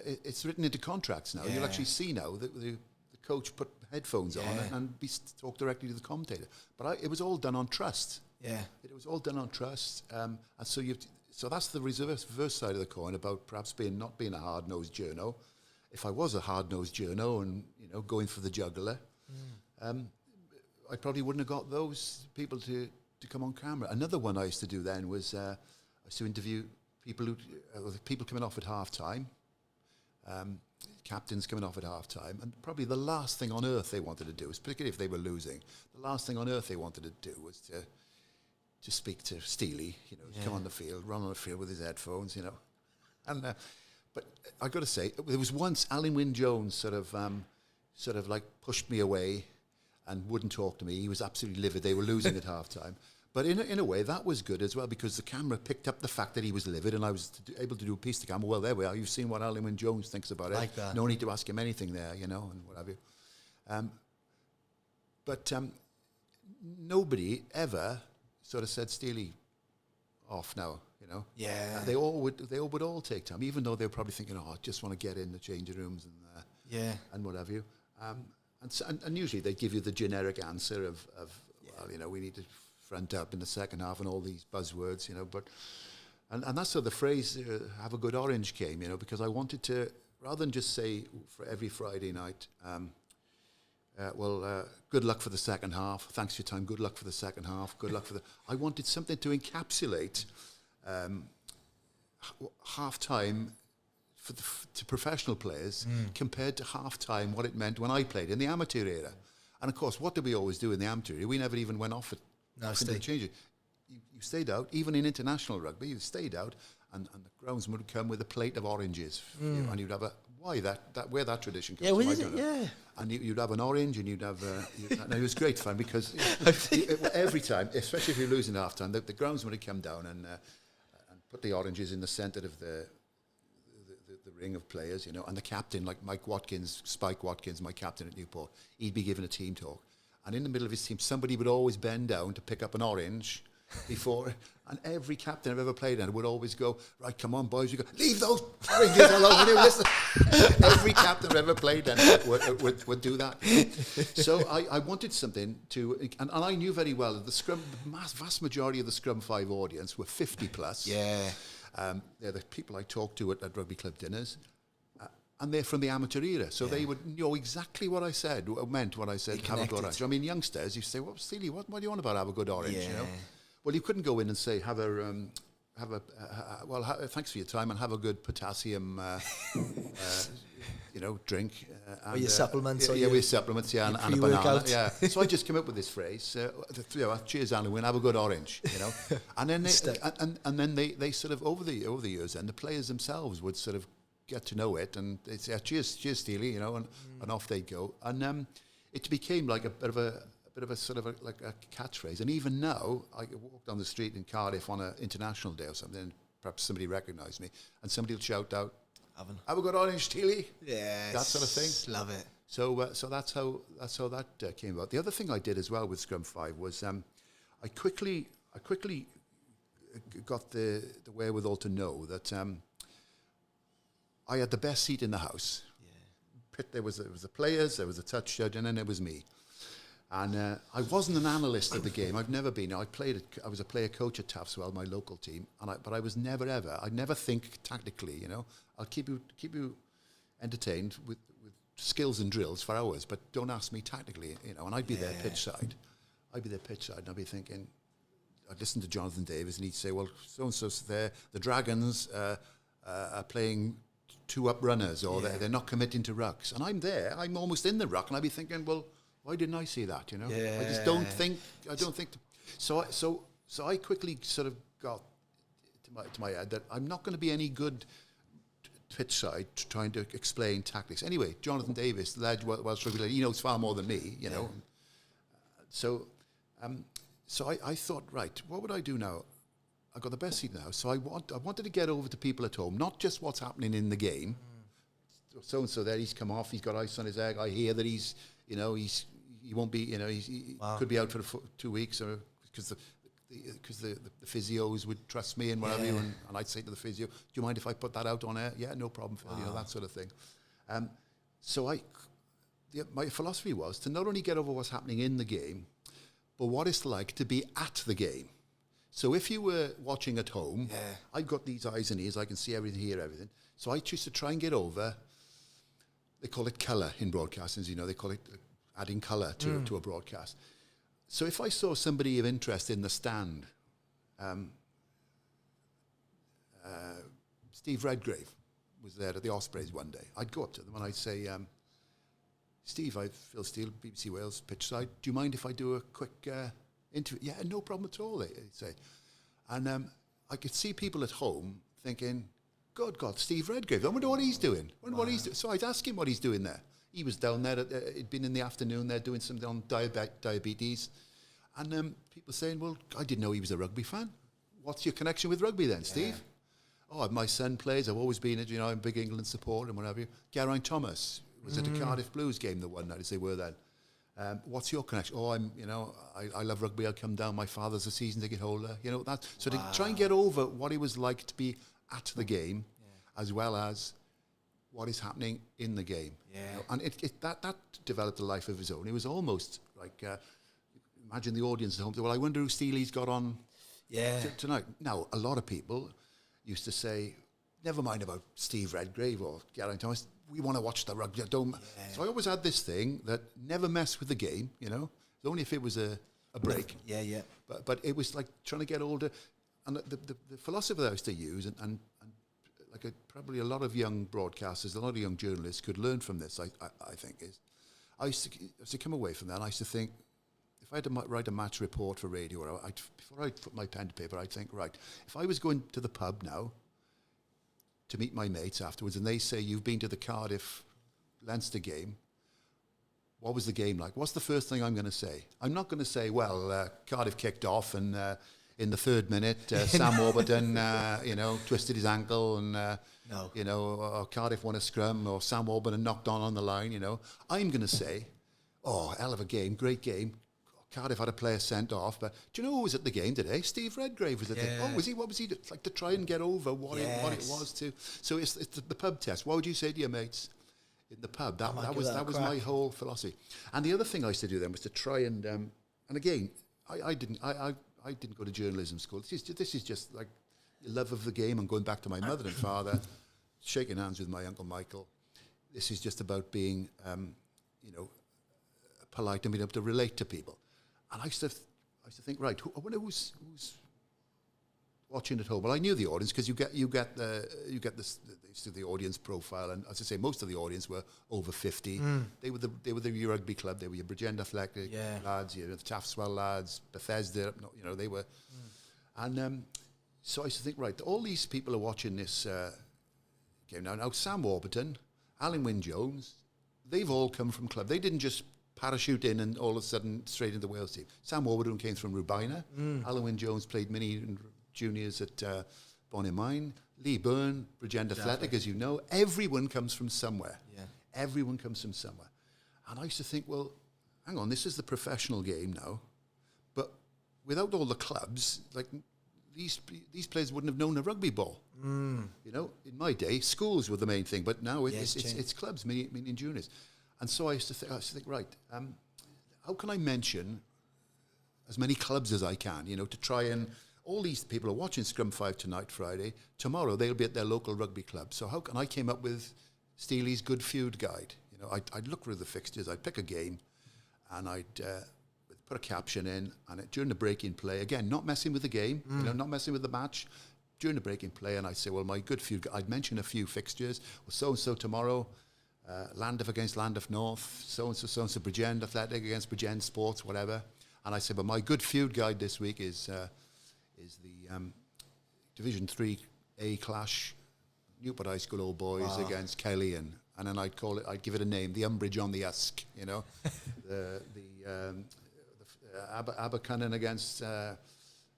It's written into contracts now. You'll actually see now that the coach put headphones on and talk directly to the commentator. But it was all done on trust. Yeah. It was all done on trust. And so that's the reverse side of the coin about perhaps not being a hard-nosed journo. If I was a hard-nosed journo and, going for the jugular, I probably wouldn't have got those people to come on camera. Another one I used to do then was I used to interview people coming off at half-time, captains coming off at half-time, and probably the last thing on earth they wanted to do, particularly if they were losing, the last thing on earth they wanted to do was to speak to Steely, come on the field, run on the field with his headphones, And but I got to say, there was once Alan Wynne-Jones sort of like pushed me away and wouldn't talk to me. He was absolutely livid. They were losing at half-time. But in a way, that was good as well, because the camera picked up the fact that he was livid, and I was able to do a piece to camera. Well, there we are. You've seen what Alan Wynne-Jones thinks about it. Like that. No need to ask him anything there, and what have you. But nobody ever sort of said, Steely, off now, Yeah. They all would all take time, even though they were probably thinking, I just want to get in the changing rooms and what have you. And usually they give you the generic answer of well, we need to front up in the second half and all these buzzwords, but and that's how the phrase have a good orange came, because I wanted to, rather than just say for every Friday night, good luck for the second half, thanks for your time, good luck for the second half, good luck for I wanted something to encapsulate half time to professional players compared to half time what it meant when I played in the amateur era. And of course, what did we always do in the amateur era? We never even went off it. No, Change it. You stayed out, even in international rugby, you stayed out, and the groundsman would come with a plate of oranges, and you'd have where that tradition comes from, I don't know. Yeah. And you'd have an orange, and you'd have. And it was great fun because every time, especially if you're losing half time, the groundsman would come down and put the oranges in the centre of the ring of players, and the captain, like Spike Watkins, my captain at Newport, he'd be given a team talk. And in the middle of his team, somebody would always bend down to pick up an orange before, and every captain I've ever played under would always go, right, come on, boys, you go, leave those oranges alone. Listen. Every captain I've ever played under would do that. So I wanted something to, and I knew very well that the vast majority of the Scrum 5 audience were 50 plus. Yeah. They're the people I talked to at rugby club dinners. And they're from the amateur era, so they would know exactly what I said, meant what I said, have a good orange. I mean, youngsters, you say, well, Steely, what do you want about have a good orange, Well, you couldn't go in and say, thanks for your time, and have a good potassium, drink. Or your supplements. With your supplements, and a banana. Yeah. So I just came up with this phrase, cheers, Alan Wynne, have a good orange, And then they sort of, over the years, and the players themselves would sort of get to know it, and they'd say, cheers, Steely, and off they'd go. And it became like a bit of a sort of like a catchphrase. And even now, I walk down the street in Cardiff on an international day or something, and perhaps somebody recognised me, and somebody will shout out, have a good orange, Steely. Yeah, that sort of thing. Love it. So that's how that came about. The other thing I did as well with Scrum 5 was I quickly got the wherewithal to know that I had the best seat in the house. Yeah. There was the players, there was a touch judge, and then there was me. And I wasn't an analyst of the game. I've never been. I was a player coach at Taftswell, my local team, but I was never ever. I'd never think tactically. I'll keep you entertained with skills and drills for hours, but don't ask me tactically. And I'd be there pitch side. And I'd be thinking. I'd listen to Jonathan Davis, and he'd say, "Well, so and so's there. The Dragons are playing 2 up runners, or they're not committing to rucks." And I'm there. I'm almost in the ruck, and I'd be thinking, well, why didn't I see that? I just don't think. I don't think. So I quickly sort of got to my head that I'm not going to be any good pitch side trying to explain tactics. Anyway, Jonathan Davis, the Welsh rugby league, he knows far more than me. So I thought, right, what would I do now? I've got the best seat now, so I wanted to get over to people at home, not just what's happening in the game. So and so there, he's come off, he's got ice on his egg. I hear that he won't be, he could be out for 2 weeks, or because the physios would trust me and whatever, and I'd say to the physio, "Do you mind if I put that out on air?" "Yeah, no problem, Phil." That sort of thing. So my philosophy was to not only get over what's happening in the game, but what it's like to be at the game. So if you were watching at home, I've got these eyes and ears, I can see everything, hear everything. So I choose to try and get over, they call it colour in broadcasting, you know, they call it adding colour to a broadcast. So if I saw somebody of interest in the stand, Steve Redgrave was there at the Ospreys one day, I'd go up to them and I'd say, Steve, I'm Phil Steele, BBC Wales, pitch side. Do you mind if I do a quick interview? Yeah, no problem at all, they'd say. And I could see people at home thinking, good God, Steve Redgrave, I wonder what he's doing. What he's doing. So I'd ask him what he's doing there. He was down there, he'd been in the afternoon there doing something on diabetes. And people saying, well, I didn't know he was a rugby fan. What's your connection with rugby then, Steve? Oh, my son plays, I've always been, you know, I'm a big England supporter and whatever. Geraint Thomas was at a Cardiff Blues game the one night, as they were then. What's your connection? Oh, I love rugby, I'll come down, my father's a season ticket holder, you know, that. So to try and get over what it was like to be at the game, as well as what is happening in the game. You know? And that developed a life of his own. It was almost like, imagine the audience at home, well, I wonder who Steely's got on tonight. Now, a lot of people used to say, never mind about Steve Redgrave or Geraint Thomas, we want to watch the rugby. So I always had this thing that never mess with the game, you know. It's only if it was a break. But it was like trying to get older. And the philosophy that I used to use, and like probably a lot of young broadcasters, a lot of young journalists could learn from this, I think, is I used to come away from that, and I used to think, if I had to write a match report for radio, before I put my pen to paper, I'd think, right, if I was going to the pub now to meet my mates afterwards, and they say, you've been to the Cardiff-Leinster game, what was the game like? What's the first thing I'm going to say? I'm not going to say, well, Cardiff kicked off, and in the 3rd minute, Sam Warburton, you know, twisted his ankle, and, you know, or Cardiff won a scrum, or Sam Warburton knocked on the line, you know. I'm going to say, oh, hell of a game, great game. Cardiff had a player sent off, but do you know who was at the game today? Steve Redgrave was at the game. Oh, was he? What was he? Like to try and get over what it was to. So it's the pub test. What would you say to your mates in the pub? That was my whole philosophy. And the other thing I used to do then was to try and again, I didn't go to journalism school. This is just like the love of the game and going back to my mother and father, shaking hands with my Uncle Michael. This is just about being, you know, polite and being able to relate to people. And I used to think, right, I wonder who's watching at home. Well, I knew the audience because you get the audience profile, and as I say, most of the audience were over 50. They were the rugby club. They were your Bridgend Athletic lads, the Taffswell lads, Bethesda. You know, they were, and so I used to think, right, all these people are watching this game now. Now Sam Warburton, Alan Wynne-Jones, they've all come from club. They didn't just parachute in and all of a sudden straight into the Wales team. Sam Warburton came from Rubina. Alan Wynne-Jones played mini and juniors at Bonnie. Lee Byrne, Bridgend Athletic, as you know. Everyone comes from somewhere. Everyone comes from somewhere. And I used to think, well, hang on, this is the professional game now. But without all the clubs, like these players wouldn't have known a rugby ball. You know, in my day, schools were the main thing, but now it's clubs, meaning juniors. And so I used to think, right, how can I mention as many clubs as I can, you know, to try and, all these people are watching Scrum 5 tonight, Friday. Tomorrow they'll be at their local rugby club. So how can I came up with Steely's Good Feud Guide. You know, I'd look through the fixtures, I'd pick a game, and I'd put a caption in, and during the break-in play, again, not messing with the game, you know, not messing with the match, during the break-in play, and I'd say, well, my Good Feud, I'd mention a few fixtures, well, so-and-so tomorrow, Llandaff against Llandaff North, so-and-so Bridgend Athletic against Bridgend Sports, whatever. And I said, but my Good Feud Guide this week is the Division 3A clash, Newport High School Old Boys against Kelly, and then I'd give it a name, the Umbridge on the Usk, you know, the Abercunnan against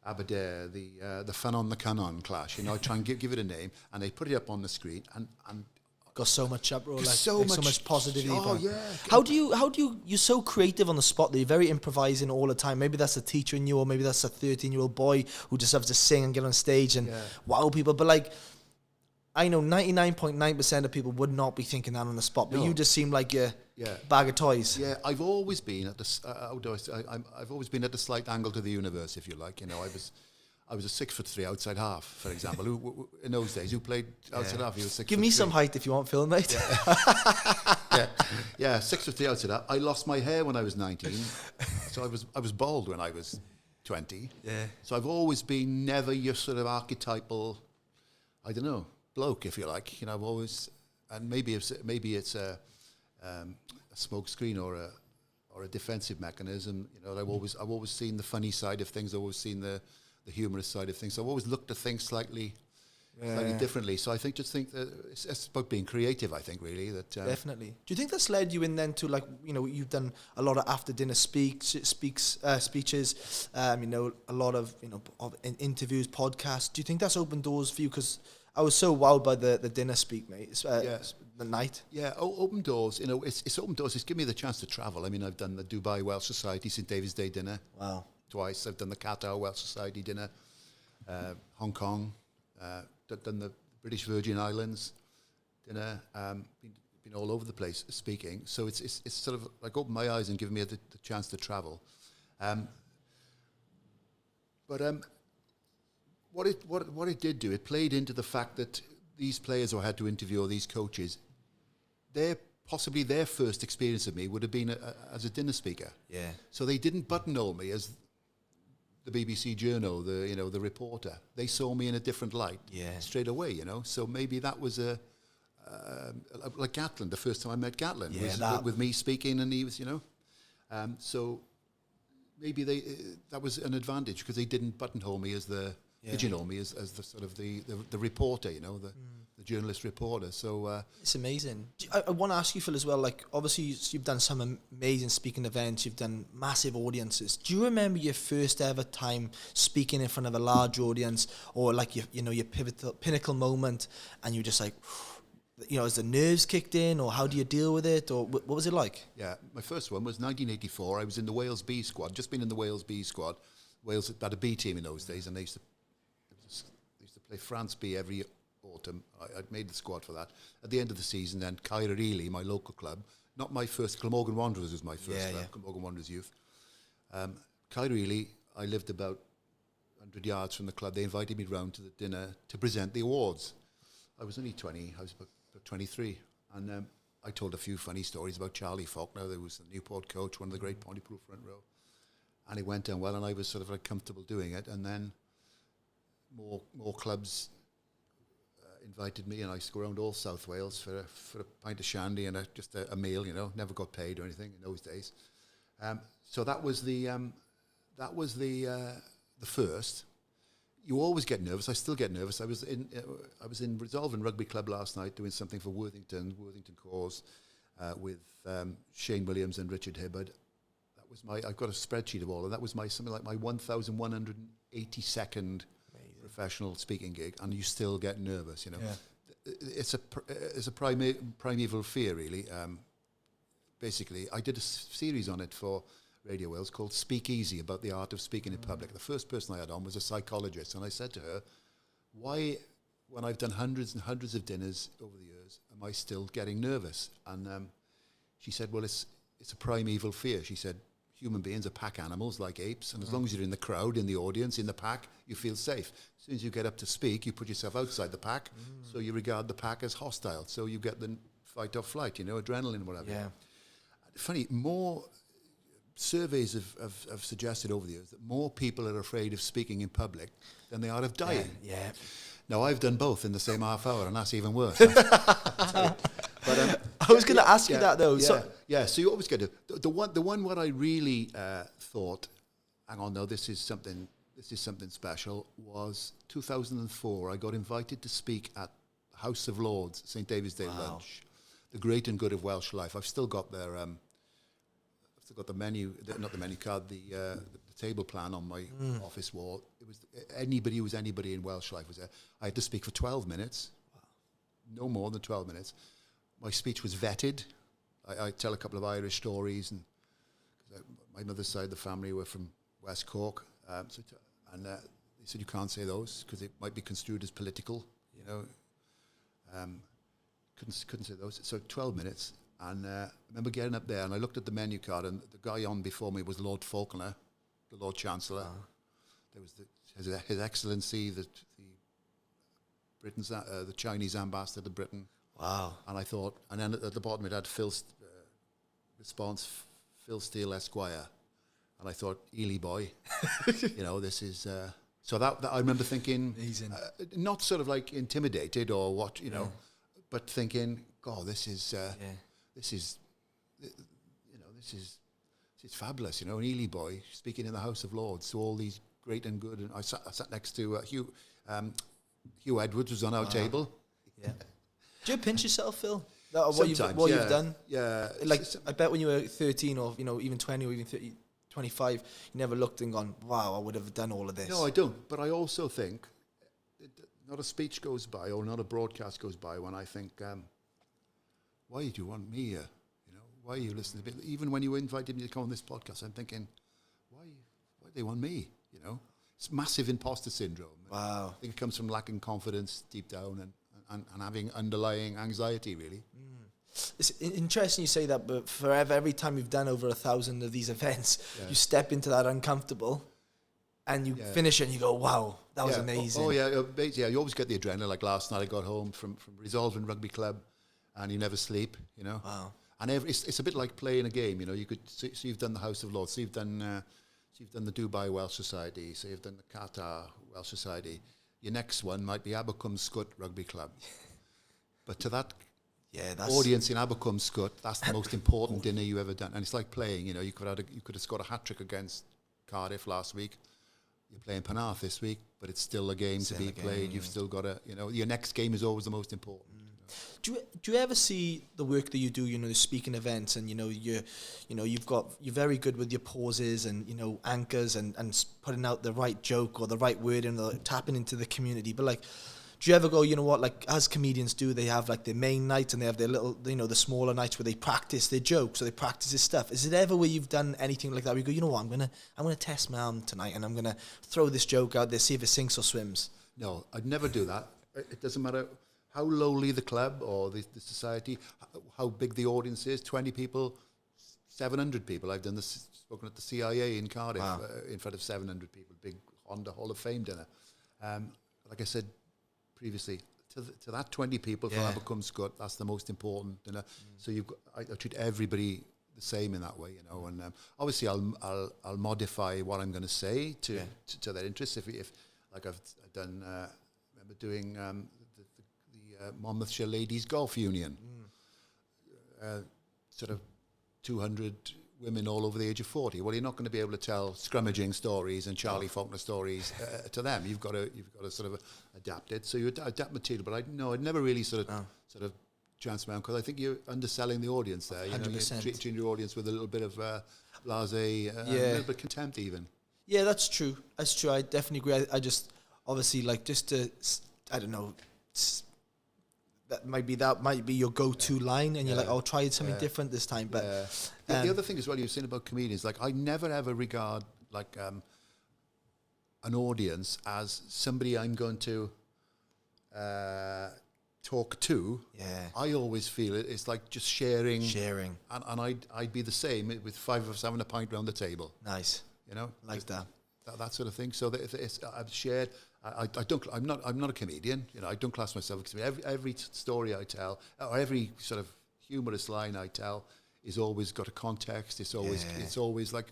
Aberdare, the Fun on the Cunnon clash, you know. I'd try and give it a name, and they put it up on the screen, and got so much uproar, like so much positivity. Oh yeah. How do you? You're so creative on the spot that you're very improvising all the time. Maybe that's a teacher in you, or maybe that's a 13-year-old boy who just loves to sing and get on stage and wow people. But like, I know 99.9% of people would not be thinking that on the spot, but No. you just seem like a Yeah. bag of toys. Yeah, I've always been at the. I've always been at the slight angle to the universe, if you like. You know, I was a 6'3" outside half, for example. In those days, who played outside half? He was 6'3". Give me some height if you want, Phil, mate. Yeah, 6'3" outside half. I lost my hair when I was 19, so I was bald when I was 20. Yeah. So I've always been never your sort of archetypal, I don't know, bloke, if you like. You know, I've always, and maybe it's a smoke screen or a defensive mechanism. You know, I've always seen the funny side of things. I've always seen the humorous side of things. So I've always looked at things slightly differently. So I think that it's about being creative. I think really that Definitely. Do you think that's led you in then to, like, you know, you've done a lot of after dinner speeches, you know, a lot of, you know, of interviews, podcasts. Do you think that's opened doors for you? Because I was so wowed by the dinner speak, mate. The night. Yeah, open doors. You know, it's open doors. It's given me the chance to travel. I mean, I've done the Dubai Welsh Society St David's Day dinner. Wow. Twice. I've done the Qatar Welsh Society dinner, Hong Kong, done the British Virgin Islands dinner. Been all over the place speaking. So it's sort of like opened my eyes and given me the chance to travel. But what it did do, it played into the fact that these players who I had to interview, or these coaches, possibly their first experience of me would have been as a dinner speaker. Yeah. So they didn't buttonhole me as the BBC journal, the reporter. They saw me in a different light straight away, you know. So maybe that was like Gatland, the first time I met Gatland, was with me speaking, and he was, you know. So maybe that was an advantage because they didn't buttonhole me as pigeonhole me as the sort of the reporter, you know, the journalist reporter. So it's amazing. I want to ask you, Phil, as well, like, obviously you've done some amazing speaking events, you've done massive audiences. Do you remember your first ever time speaking in front of a large audience, or like your pinnacle moment, and you're just like, you know, has the nerves kicked in, or how do you deal with it, or what was it like? Yeah, my first one was 1984. I was in the Wales B squad, just been in the Wales B squad. Wales had a B team in those days, and they used to play France B every autumn. I'd made the squad for that. At the end of the season, then Camaradarie, my local club, not my first, Glamorgan Wanderers was my first club, Glamorgan Wanderers Youth. Camaradarie, I lived about 100 yards from the club. They invited me round to the dinner to present the awards. I was only 20, I was about 23. And I told a few funny stories about Charlie Faulkner, who was the Newport coach, one of the great Pontypridd front row. And it went down well, and I was sort of like comfortable doing it. And then more clubs invited me, and I used to go around all South Wales for a pint of shandy and just a meal. You know, never got paid or anything in those days. So that was the first. You always get nervous. I still get nervous. I was in Resolve and Rugby Club last night doing something for Worthington Cause with Shane Williams and Richard Hibbard. I've got a spreadsheet of all, and that was something like my 1,182nd professional speaking gig, and you still get nervous, you know. Yeah. It's a primeval fear, really. Basically, I did a series on it for Radio Wales called Speak Easy, about the art of speaking in public. The first person I had on was a psychologist, and I said to her, why, when I've done hundreds and hundreds of dinners over the years, am I still getting nervous? And she said, well, it's a primeval fear. She said, human beings are pack animals like apes, and as long as you're in the crowd, in the audience, in the pack, you feel safe. As soon as you get up to speak, you put yourself outside the pack, so you regard the pack as hostile. So you get the fight or flight, you know, adrenaline, whatever. Yeah. Funny, more surveys have suggested over the years that more people are afraid of speaking in public than they are of dying. Yeah. Now, I've done both in the same half hour, and that's even worse. But I was going to ask you that, though. So you always get the one what I really thought, hang on, no, this is something special, was 2004. I got invited to speak at House of Lords, St. David's Day lunch, the great and good of Welsh life. I've still got their, the menu, not the menu card, the table plan on my office wall. It was anybody who was anybody in Welsh life was there. I had to speak for 12 minutes, no more than 12 minutes. My speech was vetted. I tell a couple of Irish stories, and my mother's side of the family were from West Cork, and they said you can't say those because it might be construed as political, you know. Couldn't say those. So 12 minutes. And I remember getting up there and I looked at the menu card and the guy on before me was Lord Falconer, the Lord Chancellor. There was His Excellency, the Chinese ambassador to Britain. Wow. And I thought, and then at the bottom it had response, Phil Steele, Esquire. And I thought, Ely boy, this is... so that I remember thinking, not sort of like intimidated or what, but thinking, God, this is fabulous, an Ely boy speaking in the House of Lords. So all these great and good, and I sat next to Hugh Edwards was on our table. Yeah. Do you pinch yourself, Phil? Sometimes, what you've done? Yeah. Like, I bet when you were 13 or, even 20 or even 30, 25, you never looked and gone, wow, I would have done all of this. No, I don't. But I also think, not a speech goes by or not a broadcast goes by when I think, why do you want me here? Why are you listening to me? Even when you invited me to come on this podcast, I'm thinking, why do they want me? It's massive imposter syndrome. Wow. I think it comes from lacking confidence deep down and having underlying anxiety, really. It's interesting you say that, but forever, every time you've done over 1,000 of these events, you step into that uncomfortable and you finish it and you go, wow, that was amazing. You always get the adrenaline. Like last night I got home from Resolving Rugby Club and you never sleep, Wow. And it's a bit like playing a game, you could, so you've done the House of Lords, so you've done the Dubai Welsh Society, so you've done the Qatar Welsh Society. Your next one might be Abercwm Scut Rugby Club. But to that audience in Abercwm Scut, that's the most important dinner you've ever done. And it's like playing, you could have scored a hat-trick against Cardiff last week. You're playing Penarth this week, but it's still a game to be played. You've still got to, your next game is always the most important. Do you ever see the work that you do, the speaking events, and you're very good with your pauses and anchors and putting out the right joke or the right word and tapping into the community. But like, do you ever go, like as comedians do, they have like their main night and they have their little, the smaller nights where they practice their jokes or they practice their stuff. Is it ever where you've done anything like that? Where you go, you know what, I'm gonna test my arm tonight and I'm gonna throw this joke out there, see if it sinks or swims. No, I'd never do that. It doesn't matter how lowly the club or the society, how big the audience is, 20 people, 700 people. I've spoken at the CIA in Cardiff in front of 700 people, big Honda Hall of Fame dinner. Like I said previously, to that 20 people from Abercwm Scut, that's the most important dinner. So I treat everybody the same in that way, and obviously I'll modify what I'm going to say to their interests. If like I've done, remember doing Monmouthshire Ladies Golf Union. Sort of 200 women all over the age of 40. Well, you're not going to be able to tell scrummaging stories and Charlie Faulkner stories to them. You've got to sort of adapt it. So you adapt material, but I'd never really sort of chance around, because I think you're underselling the audience there. You're treating your audience with a little bit of blasé, a little bit of contempt even. Yeah, that's true. That's true. I definitely agree. I just obviously like just to, I don't know. That might be your go-to line, and you're like, I'll try something different this time. But the other thing as well, you were saying about comedians, like I never ever regard like an audience as somebody I'm going to talk to. I always feel it's like just sharing, and I'd be the same with 5 of us having a pint round the table. Nice, like that sort of thing. So that I've shared. I'm not a comedian. I don't class myself as a comedian. Every story I tell, or every sort of humorous line I tell, is always got a context. It's always like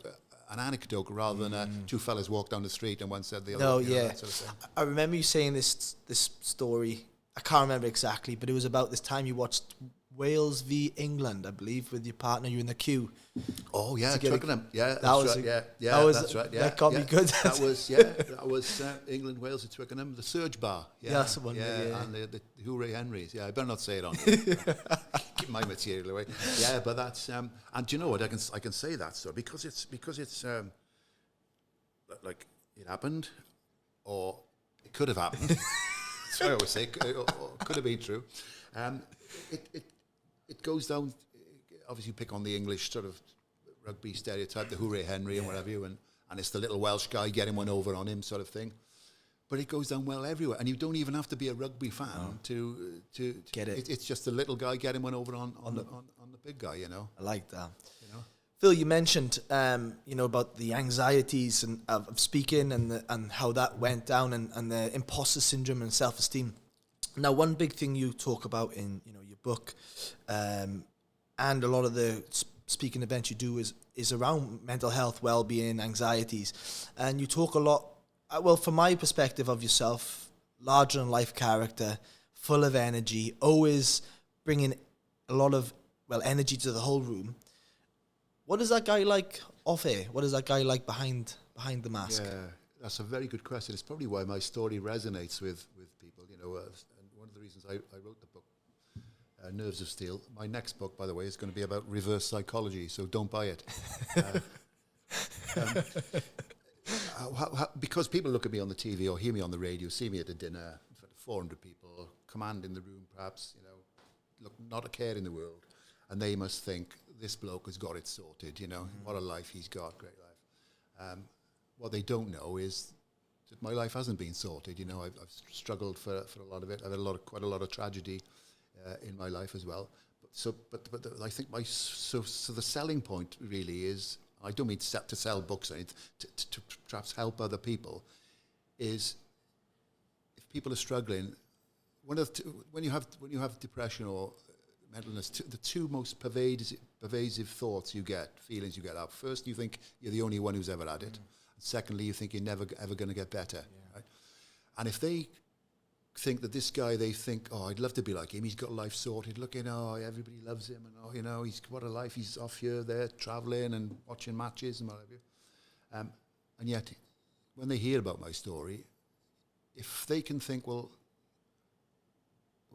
an anecdote rather than two fellas walked down the street and one said the other. No, that sort of thing. I remember you saying this story. I can't remember exactly, but it was about this time you watched Wales v England, I believe, with your partner. You in the queue. Oh yeah, Twickenham. That's right. That got me good. That was England Wales at Twickenham, the Surge Bar. That's the one. And the Hooray Henrys. I better not say it on here. Keep my material away. But that's and do you know what, I can say that story because it's like it happened, or it could have happened. That's what I always say. Could have been true. It goes down. Obviously, you pick on the English sort of rugby stereotype, the Hooray Henry and whatever you, and it's the little Welsh guy getting one over on him sort of thing. but it goes down well everywhere, and you don't even have to be a rugby fan to Get it. It's just the little guy getting one over on the big guy, you know. I like that. You know? Phil, you mentioned, about the anxieties and of speaking and how that went down and the imposter syndrome and self-esteem. Now, one big thing you talk about in your book, and a lot of the speaking events you do is around mental health, well-being, anxieties, and you talk a lot. Well, from my perspective of yourself, larger than life character, full of energy, always bringing a lot of energy to the whole room. What is that guy like off air? What is that guy like behind the mask? Yeah, that's a very good question. It's probably why my story resonates with people. And one of the reasons I wrote the book, Nerves of Steel. My next book, by the way, is going to be about reverse psychology, so don't buy it. Because people look at me on the TV or hear me on the radio, see me at a dinner in front of 400 people, command in the room, perhaps, look, not a care in the world, and they must think, this bloke has got it sorted, what a life he's got, great life. What they don't know is that my life hasn't been sorted. I've struggled for a lot of it. I've had quite a lot of tragedy in my life as well. But I think so the selling point really is, I don't mean to sell books or anything, to perhaps help other people, is if people are struggling, when you have depression or mental illness, the two most pervasive thoughts you get, feelings you get out. First, you think you're the only one who's ever had it. And secondly, you think you're never ever going to get better. Yeah. Right? And if they think that this guy, they think, oh, I'd love to be like him. He's got life sorted. Look, everybody loves him, and he's what a life. He's off here, there, traveling and watching matches and whatever. And yet, when they hear about my story, if they can think, well,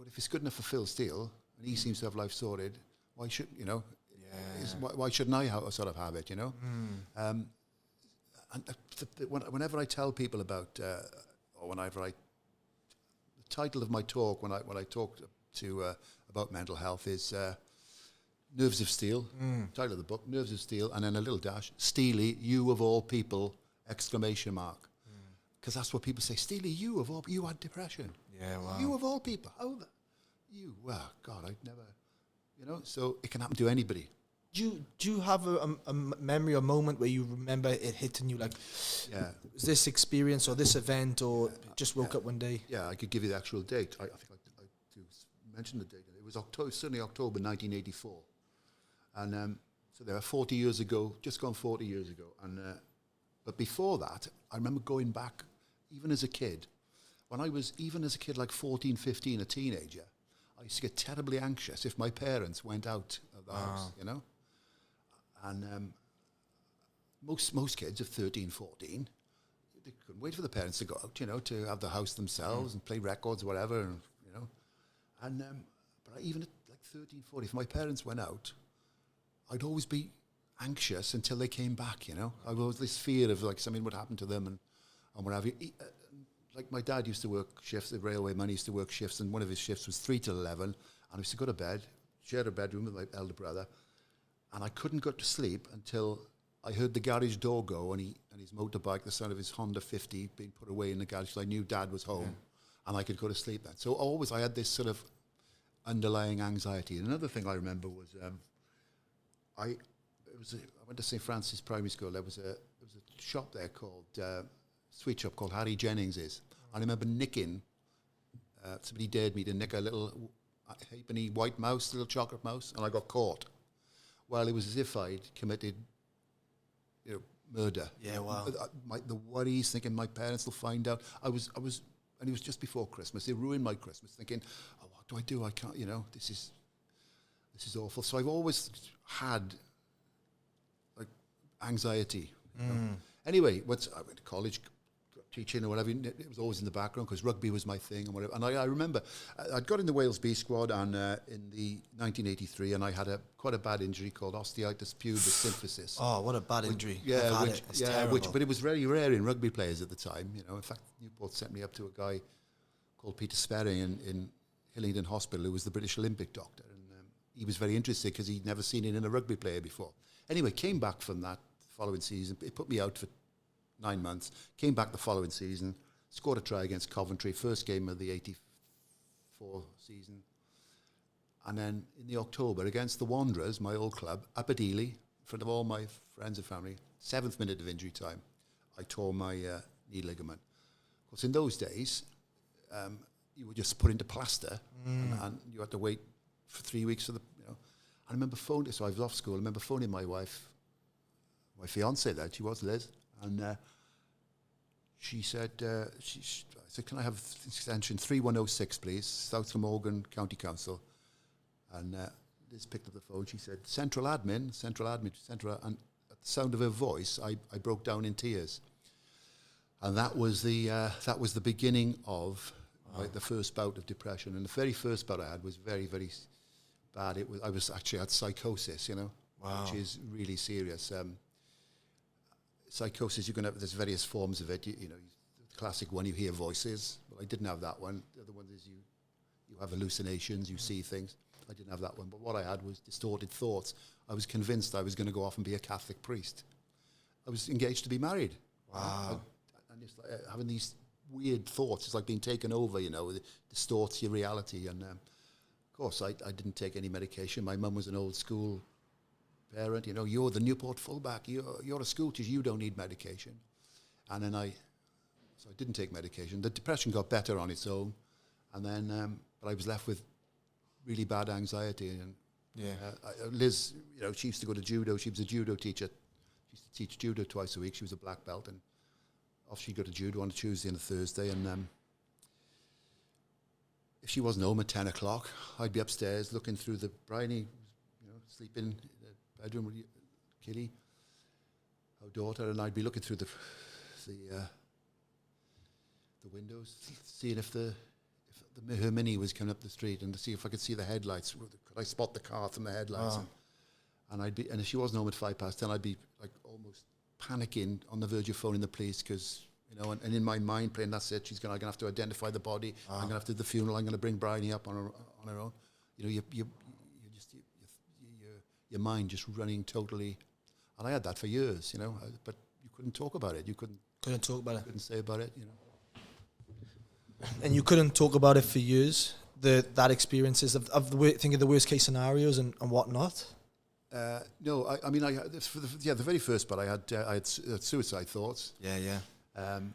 if it's good enough for Phil Steele, and he seems to have life sorted, why should why shouldn't I sort of have it? And whenever I tell people about, or whenever the title of my talk when I talk to about mental health is Nerves of Steel. Title of the book, Nerves of Steel, and then a little dash, Steely, you of all people! ! Because that's what people say. Steely, you had depression. Yeah, wow. You of all people, you, well, God, I'd never, so it can happen to anybody. Do you have a memory or moment where you remember it hitting you, like, this experience or this event, or just woke up one day? Yeah, I could give you the actual date. I think I do mention the date. It was certainly October 1984. And so there were 40 years ago, just gone 40 years ago. And but before that, I remember going back, even as a kid, when I was, even as a kid, like 14, 15, a teenager, I used to get terribly anxious if my parents went out of the house, And most kids of 13, 14, they couldn't wait for the parents to go out, to have the house themselves and play records or whatever, and, but even at like 13, 14, if my parents went out, I'd always be anxious until they came back, I was this fear of like something would happen to them and what have you. Like my dad used to work shifts, the railway man used to work shifts, and one of his shifts was 3 till 11, and I used to go to bed, share a bedroom with my elder brother, and I couldn't go to sleep until I heard the garage door go and his motorbike, the sound of his Honda 50 being put away in the garage, so I knew Dad was home, and I could go to sleep then. So always I had this sort of underlying anxiety. And another thing I remember was I went to St. Francis Primary School. There was a shop there called sweet shop called Harry Jennings's. I remember nicking. Somebody dared me to nick a little halfpenny white mouse, little chocolate mouse, and I got caught. Well, it was as if I'd committed, murder. Yeah, wow. The worries, thinking my parents will find out. I was, and it was just before Christmas. It ruined my Christmas, thinking, oh, what do I do? I can't, this is awful. So I've always had like anxiety. Anyway, I went to college, teaching or whatever. It was always in the background because rugby was my thing and whatever. And I remember I'd got in the Wales B squad and in the 1983, and I had quite a bad injury called osteitis pubis symphysis. Oh, what a bad injury! But it was very rare in rugby players at the time. In fact, Newport sent me up to a guy called Peter Sperry in Hillingdon Hospital, who was the British Olympic doctor, and he was very interested because he'd never seen it in a rugby player before. Anyway, came back from that following season. It put me out for 9 months. Came back the following season, scored a try against Coventry, first game of the 84 season. And then in the October, against the Wanderers, my old club, up at Ely, in front of all my friends and family, 7th minute of injury time, I tore my knee ligament. Of course, in those days, you were just put into plaster, and you had to wait for 3 weeks for the, I remember phoning, so I was off school, I remember phoning my wife, my fiancée then, she was Liz, and she said, I said, can I have extension 3106, please, South Glamorgan County Council. And Liz picked up the phone, she said, central admin, and at the sound of her voice, I broke down in tears. And that was the beginning of the first bout of depression. And the very first bout I had was very, very bad. I had psychosis, which is really serious. Psychosis, there's various forms of it. The classic one, you hear voices. Well, I didn't have that one. The other one is you have hallucinations, you see things. I didn't have that one. But what I had was distorted thoughts. I was convinced I was going to go off and be a Catholic priest. I was engaged to be married. Wow. And just having these weird thoughts, it's like being taken over, it distorts your reality. And of course, I didn't take any medication. My mum was an old school parent. You're the Newport fullback. You're a school teacher. You don't need medication. And then so I didn't take medication. The depression got better on its own. And then, but I was left with really bad anxiety. And Liz, she used to go to judo. She was a judo teacher. She used to teach judo twice a week. She was a black belt. And off she'd go to judo on a Tuesday and a Thursday. And if she wasn't home at 10 o'clock, I'd be upstairs looking through the briny, sleeping in the bedroom with Kitty, our daughter, and I'd be looking through the windows, seeing if her Mini was coming up the street, and to see if I could see the headlights. Could I spot the car from the headlights? And if she wasn't home at 10:05, I'd be like almost panicking, on the verge of phoning the police, because and in my mind playing, that's it. I'm gonna have to identify the body. I'm gonna have to do the funeral. I'm gonna bring Bryony up on her own. Your mind just running totally. And I had that for years, but you couldn't talk about it. You couldn't talk about it. Couldn't say about it, And you couldn't talk about it for years. That experiences of thinking of the worst case scenarios and whatnot. No, I mean, the very first part I had suicide thoughts. Yeah. And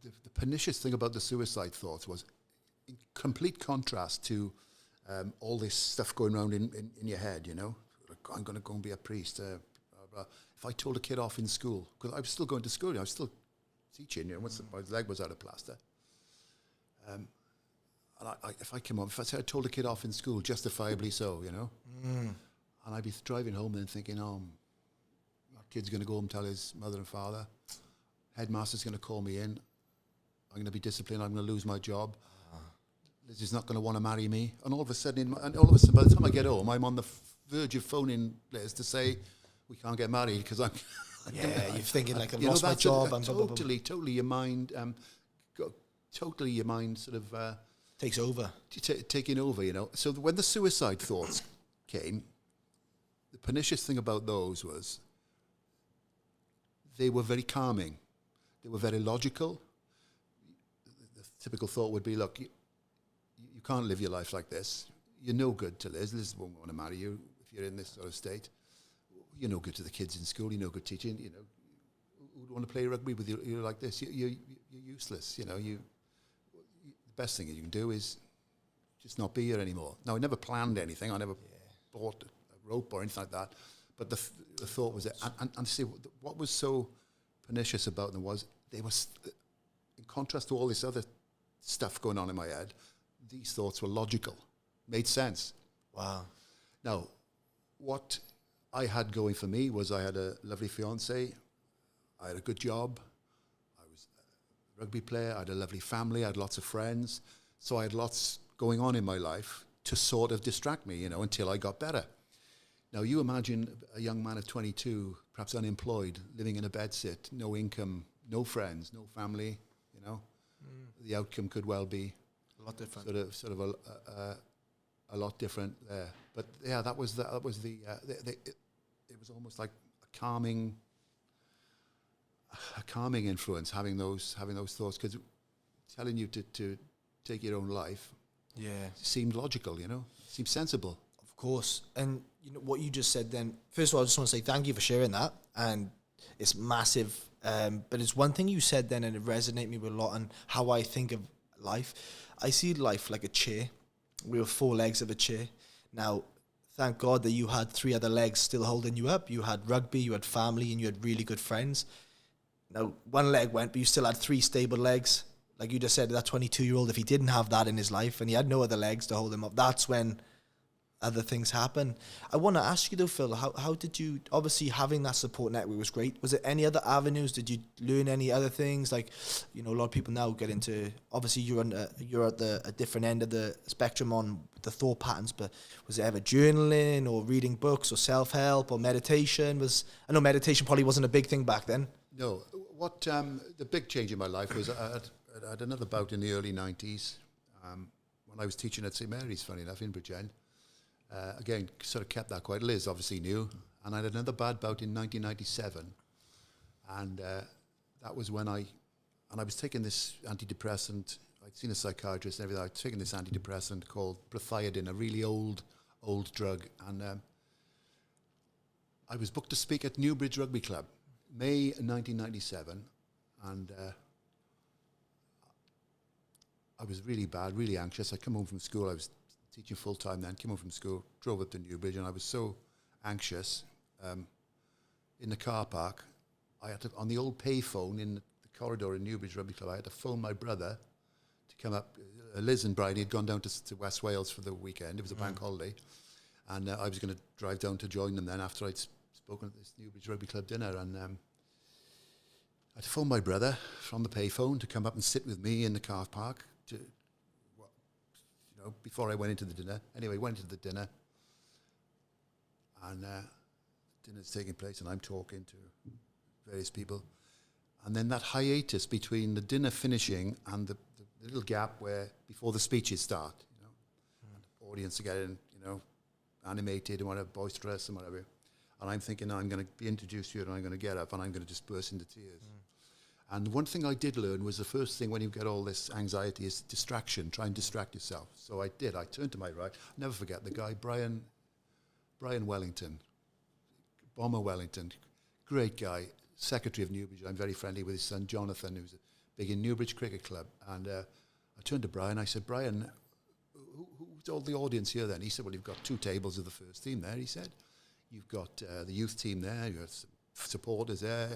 the pernicious thing about the suicide thoughts was, in complete contrast to all this stuff going around in your head, I'm going to go and be a priest. Blah, blah. If I told a kid off in school, because I was still going to school, I was still teaching, once my leg was out of plaster. And if I said I told a kid off in school, justifiably so, and I'd be driving home and thinking, that kid's going to go home and tell his mother and father. Headmaster's going to call me in. I'm going to be disciplined. I'm going to lose my job. Liz is not going to want to marry me. And all of a sudden, by the time I get home, I'm on the verge of phoning Liz to say, we can't get married because I'm... you're thinking like, I've lost my job. Totally your mind... totally your mind sort of... takes over. Taking over, So when the suicide thoughts came, the pernicious thing about those was they were very calming. They were very logical. The typical thought would be, look, you can't live your life like this. You're no good to Liz. Liz won't want to marry you if you're in this sort of state. You're no good to the kids in school. You're no good teaching. Who would want to play rugby with you like this? You're useless. The best thing you can do is just not be here anymore. Now, I never planned anything. I never bought a rope or anything like that. But the thought was it. And see, what was so pernicious about them was they were, in contrast to all this other stuff going on in my head, these thoughts were logical, made sense. Wow. Now, what I had going for me was I had a lovely fiancée, I had a good job, I was a rugby player, I had a lovely family, I had lots of friends, so I had lots going on in my life to sort of distract me, until I got better. Now, you imagine a young man of 22, perhaps unemployed, living in a bedsit, no income, no friends, no family, The outcome could well be a lot different. Sort of a lot different there. But yeah, that was it was almost like a calming. a calming influence, having those thoughts, because telling you to take your own life seemed logical, seemed sensible. Of course. And what you just said then, first of all, I just want to say thank you for sharing that. And it's massive. But it's one thing you said then, and it resonated me with a lot on how I think of life. I see life like a chair. We were 4 legs of a chair. Now, thank God that you had 3 other legs still holding you up. You had rugby, you had family, and you had really good friends. Now, 1 leg went, but you still had 3 stable legs. Like you just said, that 22-year-old, if he didn't have that in his life and he had no other legs to hold him up, that's when other things happen. I want to ask you though, Phil, how did you, obviously having that support network was great. Was there any other avenues? Did you learn any other things? Like, a lot of people now get into, obviously you're at a different end of the spectrum on the thought patterns, but was there ever journaling or reading books or self-help or meditation? I know meditation probably wasn't a big thing back then. No, what the big change in my life was I had another bout in the early 90s when I was teaching at St Mary's, funny enough, in Bridgend. Again, sort of kept that quiet. Liz obviously knew. And I had another bad bout in 1997. And that was when I was taking this antidepressant. I'd seen a psychiatrist and everything. I was taking this antidepressant called Prothiadin, a really old drug. And I was booked to speak at Newbridge Rugby Club, May 1997. And I was really bad, really anxious. I'd come home from school. I was teaching full-time then, came home from school, drove up to Newbridge, and I was so anxious. In the car park, I had to, on the old payphone in the corridor in Newbridge Rugby Club, I had to phone my brother to come up. Liz and Brian had gone down to West Wales for the weekend. It was a bank holiday. And I was going to drive down to join them then after I'd spoken at this Newbridge Rugby Club dinner. And I had to phone my brother from the payphone to come up and sit with me in the car park to... before I went into the dinner. Anyway, went into the dinner, and dinner's taking place, and I'm talking to various people. And then that hiatus between the dinner finishing and the little gap where before the speeches start, and the audience are getting, animated and whatever, boisterous and whatever. And I'm thinking, I'm going to be introduced to you, and I'm going to get up, and I'm going to just burst into tears. And one thing I did learn was the first thing when you get all this anxiety is distraction. Try and distract yourself. So I did. I turned to my right. I'll never forget the guy, Brian Wellington, Bomber Wellington, great guy, secretary of Newbridge. I'm very friendly with his son, Jonathan, who's big in Newbridge Cricket Club. And I turned to Brian. I said, Brian, who's all the audience here then? He said, well, you've got 2 tables of the first team there, he said. You've got the youth team there. You've got supporters there.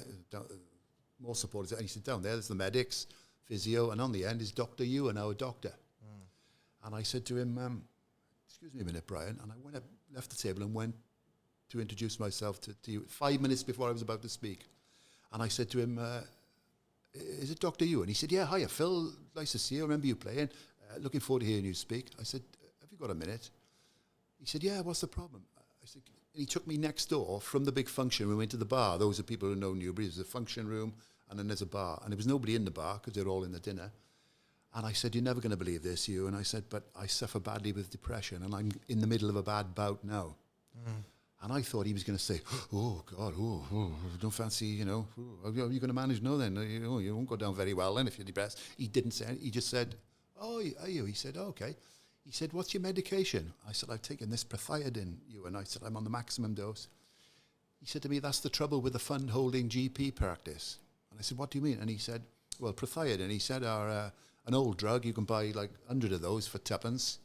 More supporters. And he said, down there's the medics, physio, and on the end is Dr. Ewan, our doctor. And I said to him, excuse me a minute, Brian. And I went up, left the table and went to introduce myself to you 5 minutes before I was about to speak. And I said to him, is it Dr. Ewan? He said, yeah, hiya, Phil. Nice to see you. I remember you playing. Looking forward to hearing you speak. I said, have you got a minute? He said, yeah, what's the problem? I said, he took me next door from the big function room into the bar. Those are people who know Newbury. There's a function room, and then there's a bar. And there was nobody in the bar because they're all in the dinner. And I said, you're never going to believe this, you. And I said, but I suffer badly with depression, and I'm in the middle of a bad bout now. And I thought he was going to say, oh, God, don't fancy, how are you going to manage? No, then, you won't go down very well then if you're depressed. He didn't say it. He just said, oh, are you? He said, oh, okay. He said, what's your medication? I said, I've taken this Prothiadin, you. And I said, I'm on the maximum dose. He said to me, that's the trouble with the fund-holding GP practice. And I said, what do you mean? And he said, well, Prothiadin, he said, are an old drug. You can buy like 100 of those for tuppence.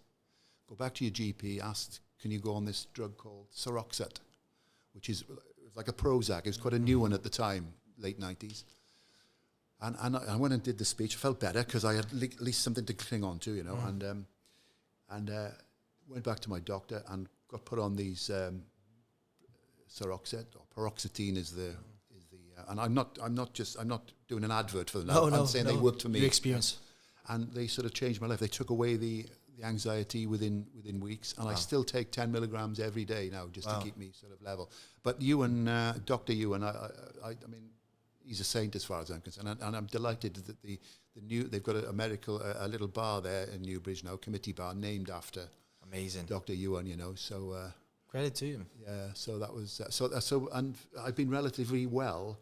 Go back to your GP, ask, can you go on this drug called Seroxat, which is like a Prozac. It was quite a new one at the time, late 90s. And I went and did the speech. I felt better because I had at least something to cling on to, and went back to my doctor and got put on these Seroxat, or paroxetine is the and I'm not doing an advert for them now. I'm saying they worked for me. Your experience. And they sort of changed my life. They took away the anxiety within weeks, and I still take 10 milligrams every day now just to keep me sort of level. But Dr. Ewan, I mean, he's a saint as far as I'm concerned, and I'm delighted that they've got a little bar there in Newbridge now, committee bar named after Dr. Ewan, So credit to him. Yeah, so that was and I've been relatively well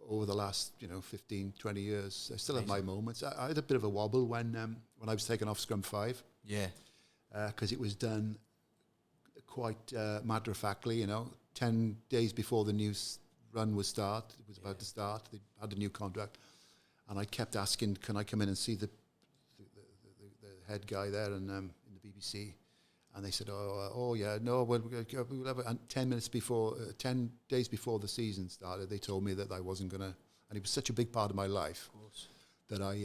over the last 15, 20 years. I still have my moments. I had a bit of a wobble when I was taken off Scrum 5. Yeah. Because it was done quite matter-of-factly, 10 days before the new run was about to start. They had a new contract. And I kept asking, can I come in and see the head guy there in the BBC? And they said, we'll have it. And 10 days before the season started, they told me that I wasn't going to, and it was such a big part of my life that I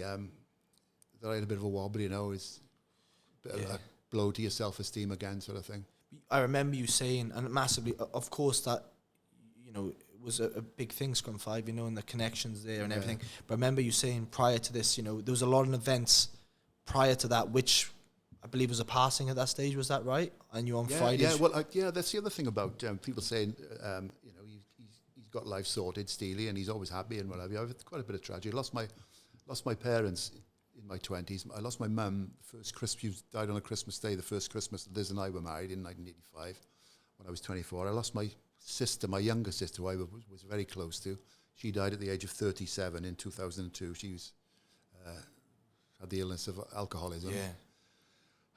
had a bit of a wobble, it's a bit of a blow to your self-esteem again sort of thing. I remember you saying, and massively, of course, that, it was a big thing, Scrum 5, and the connections there and everything. But I remember you saying prior to this, there was a lot of events prior to that, which I believe was a passing at that stage. Was that right? And you on Fridays? Yeah, well, that's the other thing about people saying, he's got life sorted, Steely, and he's always happy and whatever. I've had quite a bit of tragedy. I lost my parents in my 20s. I lost my mum first Christmas. She died on a Christmas day, the first Christmas Liz and I were married in 1985 when I was 24. I lost my sister, my younger sister, who I was very close to. She died at the age of 37 in 2002. She was had the illness of alcoholism. Yeah.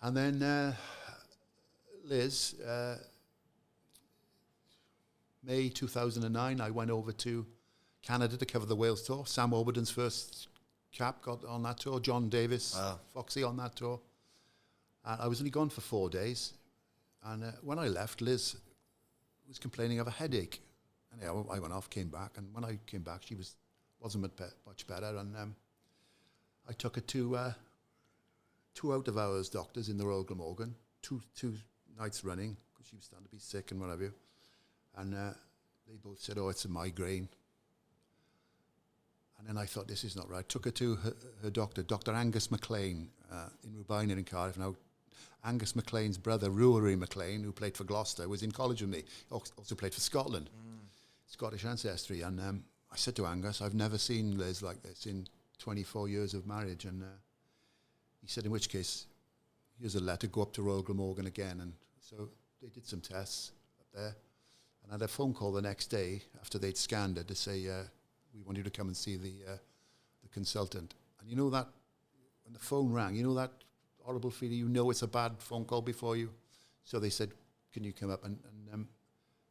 And then Liz, May 2009, I went over to Canada to cover the Wales tour. Sam Oberden's first cap got on that tour. John Davis, Foxy on that tour. I was only gone for 4 days. And when I left, Liz was complaining of a headache. And I went off, came back. And when I came back, she wasn't much better. And I took her to 2 out-of-hours doctors in the Royal Glamorgan, two nights running, because she was starting to be sick and what have you. And they both said, it's a migraine. And then I thought, this is not right. Took her to her doctor, Dr. Angus MacLean, in Rugby in Cardiff. Now, Angus MacLean's brother, Rory MacLean, who played for Gloucester, was in college with me. Also played for Scotland, Scottish ancestry. And I said to Angus, I've never seen Liz like this in 24 years of marriage. And he said, in which case, here's a letter, go up to Royal Glamorgan again. And so they did some tests up there. And I had a phone call the next day after they'd scanned her to say, we want you to come and see the consultant. And you know that, when the phone rang, you know that horrible feeling, it's a bad phone call before you. So they said, can you come up? And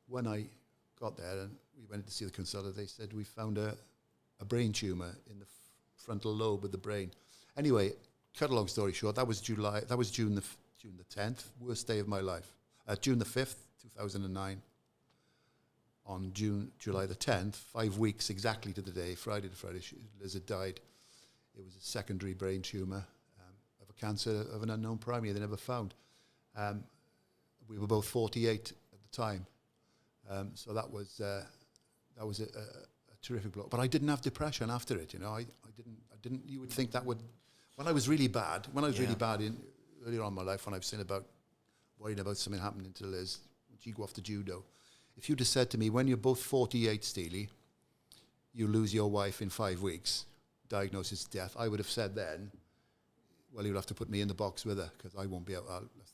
when I got there and we went to see the consultant, they said, we found a brain tumour in the frontal lobe of the brain. Anyway, cut a long story short, that was June the 10th, worst day of my life. June the 5th, 2009. On July the 10th, 5 weeks exactly to the day, Friday to Friday, Liz had died. It was a secondary brain tumour of a cancer of an unknown primary they never found. We were both 48 at the time, so that was a terrific blow. But I didn't have depression after it. I didn't. You would think that would. When I was really bad, earlier on in my life, when I was worried about something happening to Liz, when she'd go off to judo. If you'd have said to me, when you're both 48, Steely, you lose your wife in 5 weeks, diagnosis death, I would have said then, well, you'll have to put me in the box with her, because I won't be able,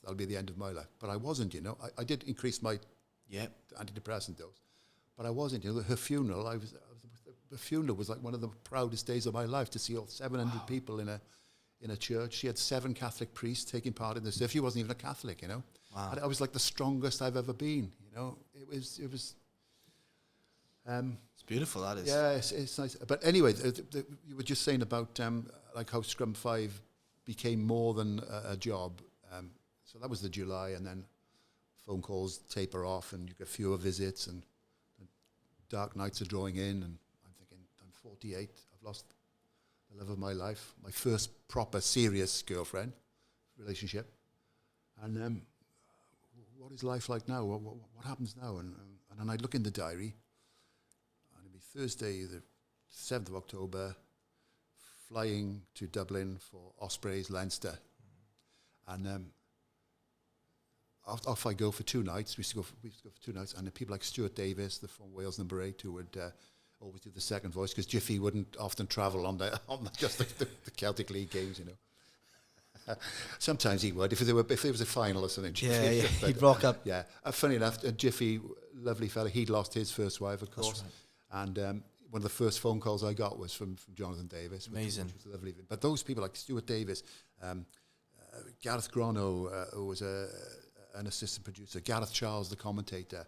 that'll be the end of my life. But I wasn't, I did increase my antidepressant dose, but I wasn't, her funeral, the funeral was like one of the proudest days of my life, to see all 700 people in a church. She had 7 Catholic priests taking part in this. She wasn't even a Catholic, Wow. And I was like the strongest I've ever been, It was. It's beautiful, that is. Yeah, it's nice. But anyway, you were just saying about like how Scrum 5 became more than a job. So that was the July, and then phone calls taper off, and you get fewer visits, and dark nights are drawing in, and I'm thinking, I'm 48, I've lost the love of my life, my first proper serious girlfriend relationship, and what is life like now? What happens now? And then I'd look in the diary, and it'd be Thursday, the 7th of October, flying to Dublin for Ospreys Leinster. And off I go for 2 nights. We used to go for 2 nights, and then people like Stuart Davis, the from Wales number 8, who would always do the second voice, because Jiffy wouldn't often travel on just the Celtic League games, Sometimes he would if there was a final or something. Yeah, he'd rock up. Yeah, funny enough, Jiffy, lovely fella, he'd lost his first wife, of course, right. And one of the first phone calls I got was from Jonathan Davis. Amazing. Which was lovely. But those people like Stuart Davis, Gareth Grono, who was an assistant producer, Gareth Charles, the commentator,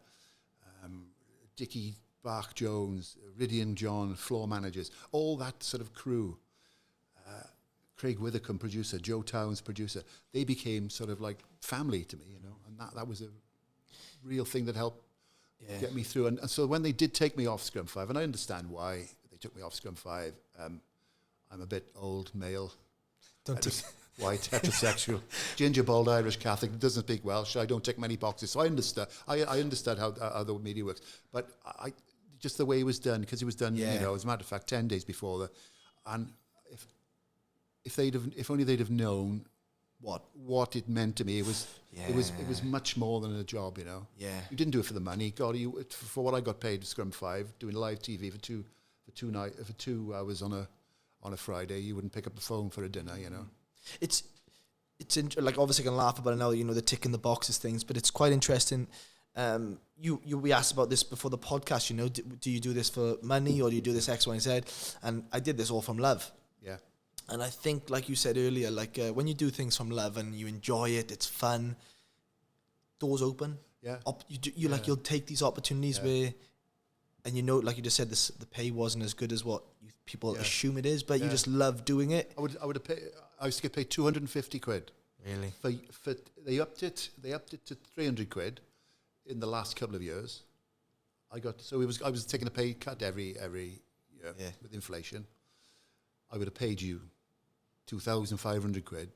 Dickie Bach Jones, Ridian John, floor managers, all that sort of crew. Craig Withercombe, producer, Joe Towns, producer. They became sort of like family to me, you know, and that was a real thing that helped get me through. And so when they did take me off Scrum 5, and I understand why they took me off Scrum 5, I'm a bit old, male, white, heterosexual, ginger, bald, Irish Catholic, doesn't speak Welsh, I don't tick many boxes. So I understood how the media works. But I just the way it was done, because it was done, you know, as a matter of fact, 10 days before and if only they'd have known what it meant to me, it was much more than a job, you know. Yeah. You didn't do it for the money. God, for what I got paid Scrum 5, doing live TV for 2 hours on a Friday, you wouldn't pick up the phone for a dinner, you know. It's like, obviously I can laugh about it now, you know, the ticking the boxes things, but it's quite interesting. We asked about this before the podcast, you know, do you do this for money or do you do this X, Y, and Z? And I did this all from love. Yeah. And I think, like you said earlier, like when you do things from love and you enjoy it, it's fun, doors open. Yeah. You'll take these opportunities where, and you know, like you just said, the pay wasn't as good as what people assume it is, but you just love doing it. I used to get paid 250 quid. Really? For they upped it to 300 quid in the last couple of years. I was taking a pay cut every year with inflation. I would have paid you 2,500 quid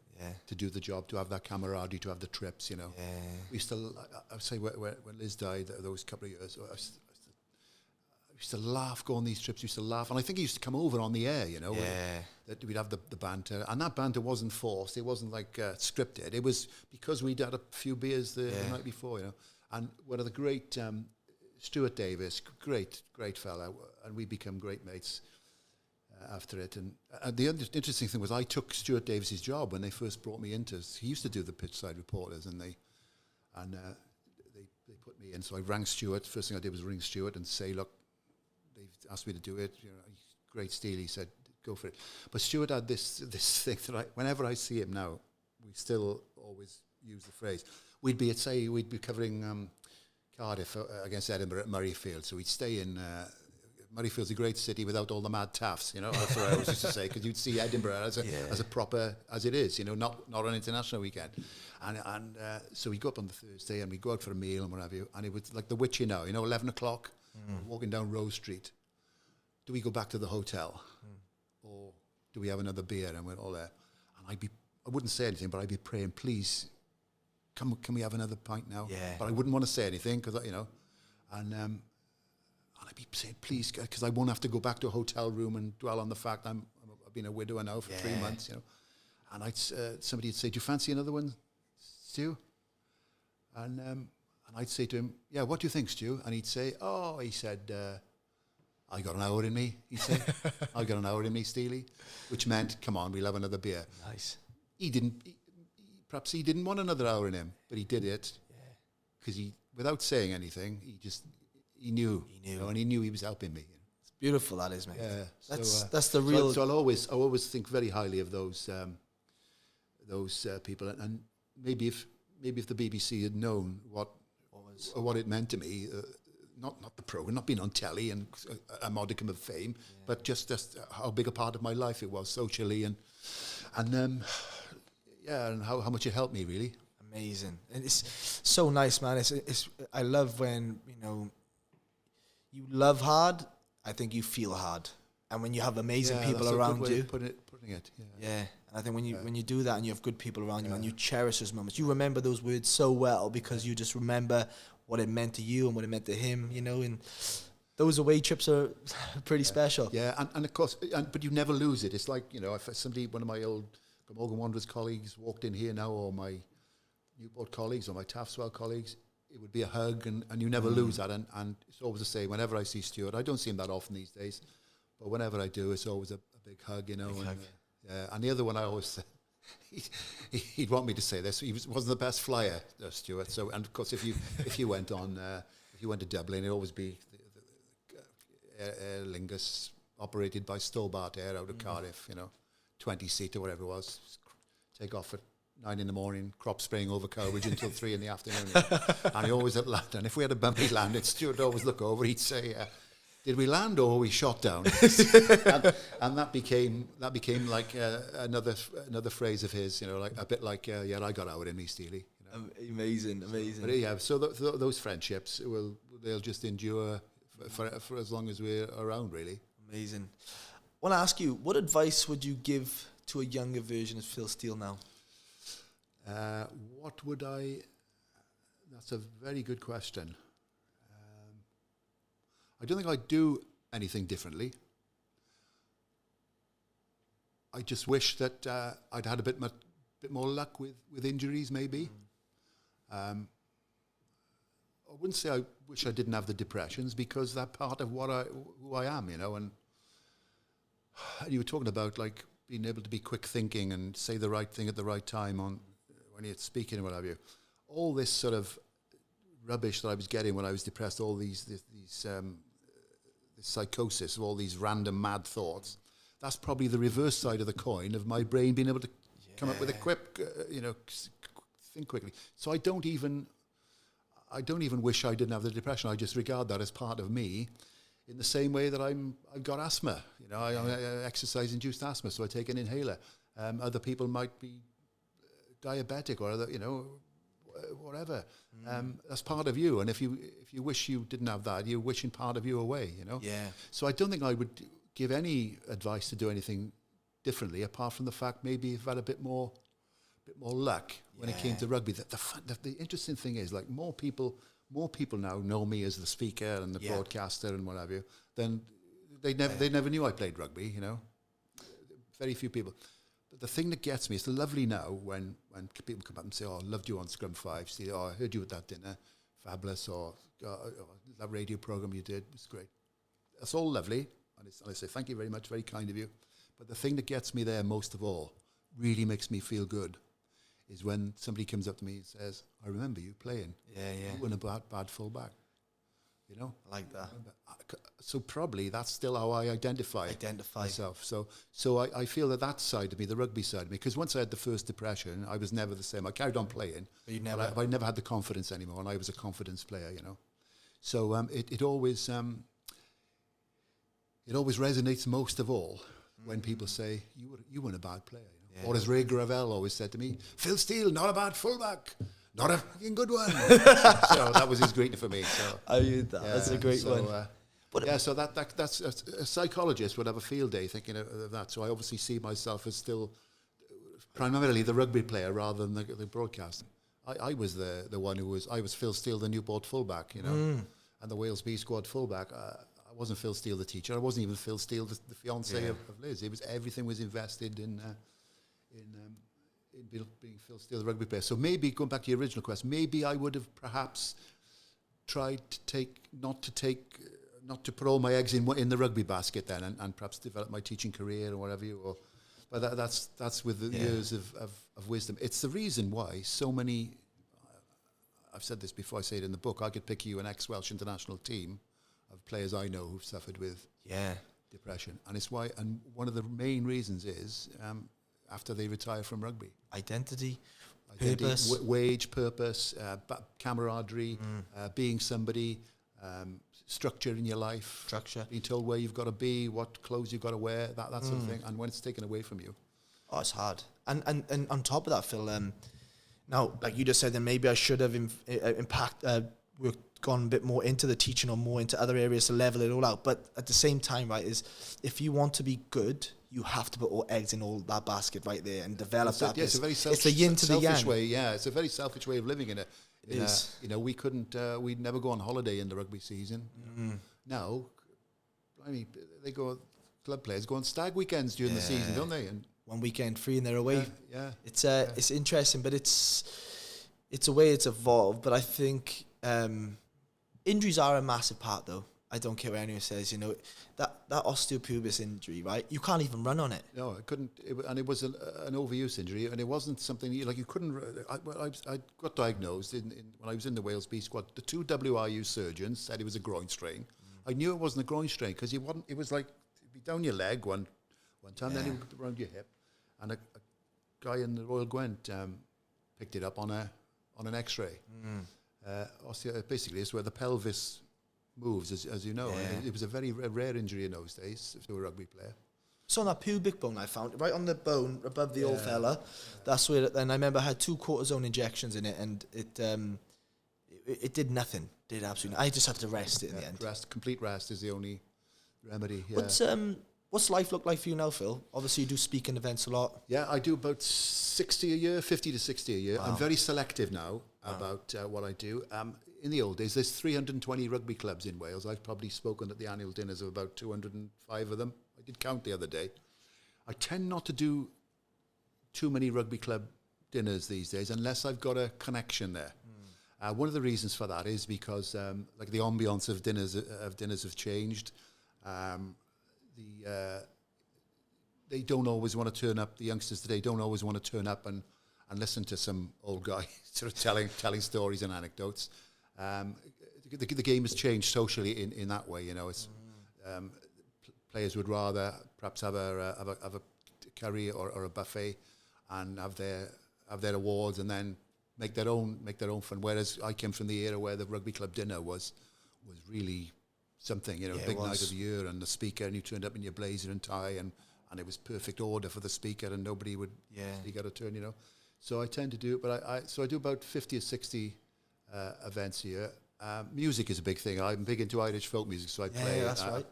to do the job, to have that camaraderie, to have the trips, you know. Yeah. We used to, I would say when Liz died, those couple of years, I used to laugh, go on these trips, used to laugh. And I think he used to come over on the air, you know. Yeah. That we'd have the banter. And that banter wasn't forced. It wasn't like scripted. It was because we'd had a few beers the night before, you know. And one of the great, Stuart Davis, great fella. And we become great mates after it. And the interesting thing was I took Stuart Davis's job when they first brought me into. He used to do the pitch side reporters, and they put me in. So I rang Stuart. First thing I did was ring Stuart and say, look, they've asked me to do it. You know, great Steele. He said, go for it. But Stuart had this thing that whenever I see him now, we still always use the phrase. We'd be covering Cardiff against Edinburgh at Murrayfield. So we'd stay in. Murrayfield's a great city without all the mad taffs, you know. That's what I always used to say, because you'd see Edinburgh as a proper as it is, you know, not an international weekend. And so we go up on the Thursday and we go out for a meal and what have you. And it was like the witching hour, you know, 11 o'clock, walking down Rose Street. Do we go back to the hotel, or do we have another beer? And we're all there. And I wouldn't say anything, but I'd be praying, please, can we have another pint now? Yeah. But I wouldn't want to say anything because, you know, and I'd be saying, please, because I won't have to go back to a hotel room and dwell on the fact I've been a widower now for 3 months, you know. And somebody would say, do you fancy another one, Stu? And I'd say to him, yeah, what do you think, Stu? And he'd say, he said, I got an hour in me, he'd say. I got an hour in me, Steely, which meant, come on, we'll have another beer. Nice. Perhaps he didn't want another hour in him, but he did it because without saying anything, he knew, you know, and he knew he was helping me. You know. It's beautiful, that is, mate. Yeah, that's the real. So I always think very highly of those people, and maybe if the BBC had known what it meant to me, not the program, not being on telly and a modicum of fame, but just how big a part of my life it was socially, and how much it helped me, really. Amazing. And it's so nice, man. I love when, you know, you love hard, I think you feel hard. And when you have amazing people around you. Putting it. Yeah. And I think when you do that and you have good people around you, and you cherish those moments, you remember those words so well because you just remember what it meant to you and what it meant to him, you know, and those away trips are pretty special. Yeah, and of course, but you never lose it. It's like, you know, if one of my old Glamorgan Wanderers colleagues walked in here now, or my Newport colleagues or my Taftswell colleagues, it would be a hug, and you never lose that. And it's always the same. Whenever I see Stuart, I don't see him that often these days, but whenever I do, it's always a big hug, you know. And the other one I always say, he'd want me to say this. He wasn't the best flyer, Stuart. So, and of course, if you went to Dublin, it'd always be Aer Lingus, operated by Stobart Air out of Cardiff, 20-seat or whatever it was. Take off at 9 in the morning, crop spraying over Cowbridge until 3 in the afternoon. And he always had land. And if we had a bumpy landing, Stuart would always look over, he'd say, did we land or were we shot down? and that became like another phrase of his, like a bit like, I got out in me, Steely. Amazing. But yeah, so those friendships, they'll just endure for as long as we're around, really. Amazing. I want to ask you, what advice would you give to a younger version of Phil Steele now? What would I... That's a very good question. I don't think I'd do anything differently. I just wish that I'd had a bit more luck with injuries, maybe. I wouldn't say I wish I didn't have the depressions, because they're part of who I am, and you were talking about like being able to be quick thinking and say the right thing at the right time when you're speaking and what have you. All this sort of rubbish that I was getting when I was depressed, all this psychosis of all these random mad thoughts, that's probably the reverse side of the coin of my brain being able to come up with a quick, think quickly. So I don't even wish I didn't have the depression. I just regard that as part of me, in the same way that I've got asthma. I exercise-induced asthma, so I take an inhaler. Other people might be diabetic or other, whatever. That's part of you. And if you wish you didn't have that, you're wishing part of you away. Yeah. So I don't think I would give any advice to do anything differently, apart from the fact maybe if I've had a bit more luck when it came to rugby. The interesting thing is, like, more people now know me as the speaker and the broadcaster and what have you. Then they never knew I played rugby. Very few people. But the thing that gets me, it's lovely now when people come up and say, "Oh, I loved you on Scrum 5. See, I heard you at that dinner, fabulous," or that radio program you did was great. That's all lovely, and I say thank you very much, very kind of you. But the thing that gets me there most of all, really makes me feel good, is when somebody comes up to me and says, "I remember you playing. You weren't a bad fullback." I like that. So probably that's still how I identify myself. So I feel that side of me, the rugby side of me, because once I had the first depression, I was never the same. I carried on playing, but I never had the confidence anymore, and I was a confidence player, So it always resonates most of all when people say, you weren't a bad player. Or as Ray Gravel always said to me, "Phil Steele, not a bad fullback. Not a fucking good one." So that was his greeting for me. So I heard that. That's a great one. So that's a psychologist would have a field day thinking of that. So I obviously see myself as still primarily the rugby player rather than the broadcaster. I was the one I was Phil Steele, the Newport fullback, and the Wales B squad fullback. I wasn't Phil Steele, the teacher. I wasn't even Phil Steele, the fiance of Liz. Everything was invested in being Phil Steele, the rugby player. So maybe, going back to your original question, maybe I would have perhaps tried to not to put all my eggs in the rugby basket then, and perhaps develop my teaching career or whatever but that's with the years of wisdom. It's the reason why so many, I've said this before, I say it in the book, I could pick you an ex-Welsh international team of players I know who've suffered with depression. And it's why, and one of the main reasons is after they retire from rugby. Identity, purpose. Wage, purpose, camaraderie, being somebody, structure in your life. Being told where you've got to be, what clothes you've got to wear, that sort of thing. And when it's taken away from you. Oh, it's hard. And on top of that, Phil, now, like you just said, then maybe I should have gone a bit more into the teaching or more into other areas to level it all out. But at the same time, right, is if you want to be good, you have to put all eggs in all that basket right there and develop that. It's a very it's the yin to the yang way. Yeah, it's a very selfish way of living in it. We couldn't. We'd never go on holiday in the rugby season. Now, I mean, club players go on stag weekends during the season, don't they? And one weekend free and they're away. Yeah. It's interesting, but it's a way it's evolved. But I think injuries are a massive part, though. I don't care what anyone says, that osteopubis injury, right? You can't even run on it. No, I couldn't. And it was an overuse injury, and it wasn't something like you couldn't. I got diagnosed when I was in the Wales B squad. The two WRU surgeons said it was a groin strain. I knew it wasn't a groin strain because it was like it'd be down your leg one time, then it would go around your hip, and a guy in the Royal Gwent picked it up on an X-ray. Basically, it's where the pelvis moves, as you know. It was a very rare injury in those days to a rugby player. So on that pubic bone I found, right on the bone above the old fella, that's where, and I remember I had 2 cortisone injections in it, and it did nothing. Did absolutely nothing. I just had to rest it in the end. Complete rest is the only remedy. Yeah. What's life look like for you now, Phil? Obviously you do speaking events a lot. Yeah, I do about 60 a year, 50 to 60 a year. Wow. I'm very selective now about what I do. In the old days, there's 320 rugby clubs in Wales. I've probably spoken at the annual dinners of about 205 of them. I did count the other day. I tend not to do too many rugby club dinners these days unless I've got a connection there. One of the reasons for that is because like the ambience of dinners have changed. They don't always want to turn up. The youngsters today don't always want to turn up and listen to some old guy sort of telling stories and anecdotes. The game has changed socially in that way. You know, it's players would rather perhaps have a curry or a buffet and have their awards and then make their own fun. Whereas I came from the era where the rugby club dinner was really something, you know, a big night of the year, and the speaker, and you turned up in your blazer and tie, and it was perfect order for the speaker, and nobody would speak out of turn, you know. So I tend to do it, but I do about 50 or 60 events a year. Music is a big thing. I'm big into Irish folk music, so I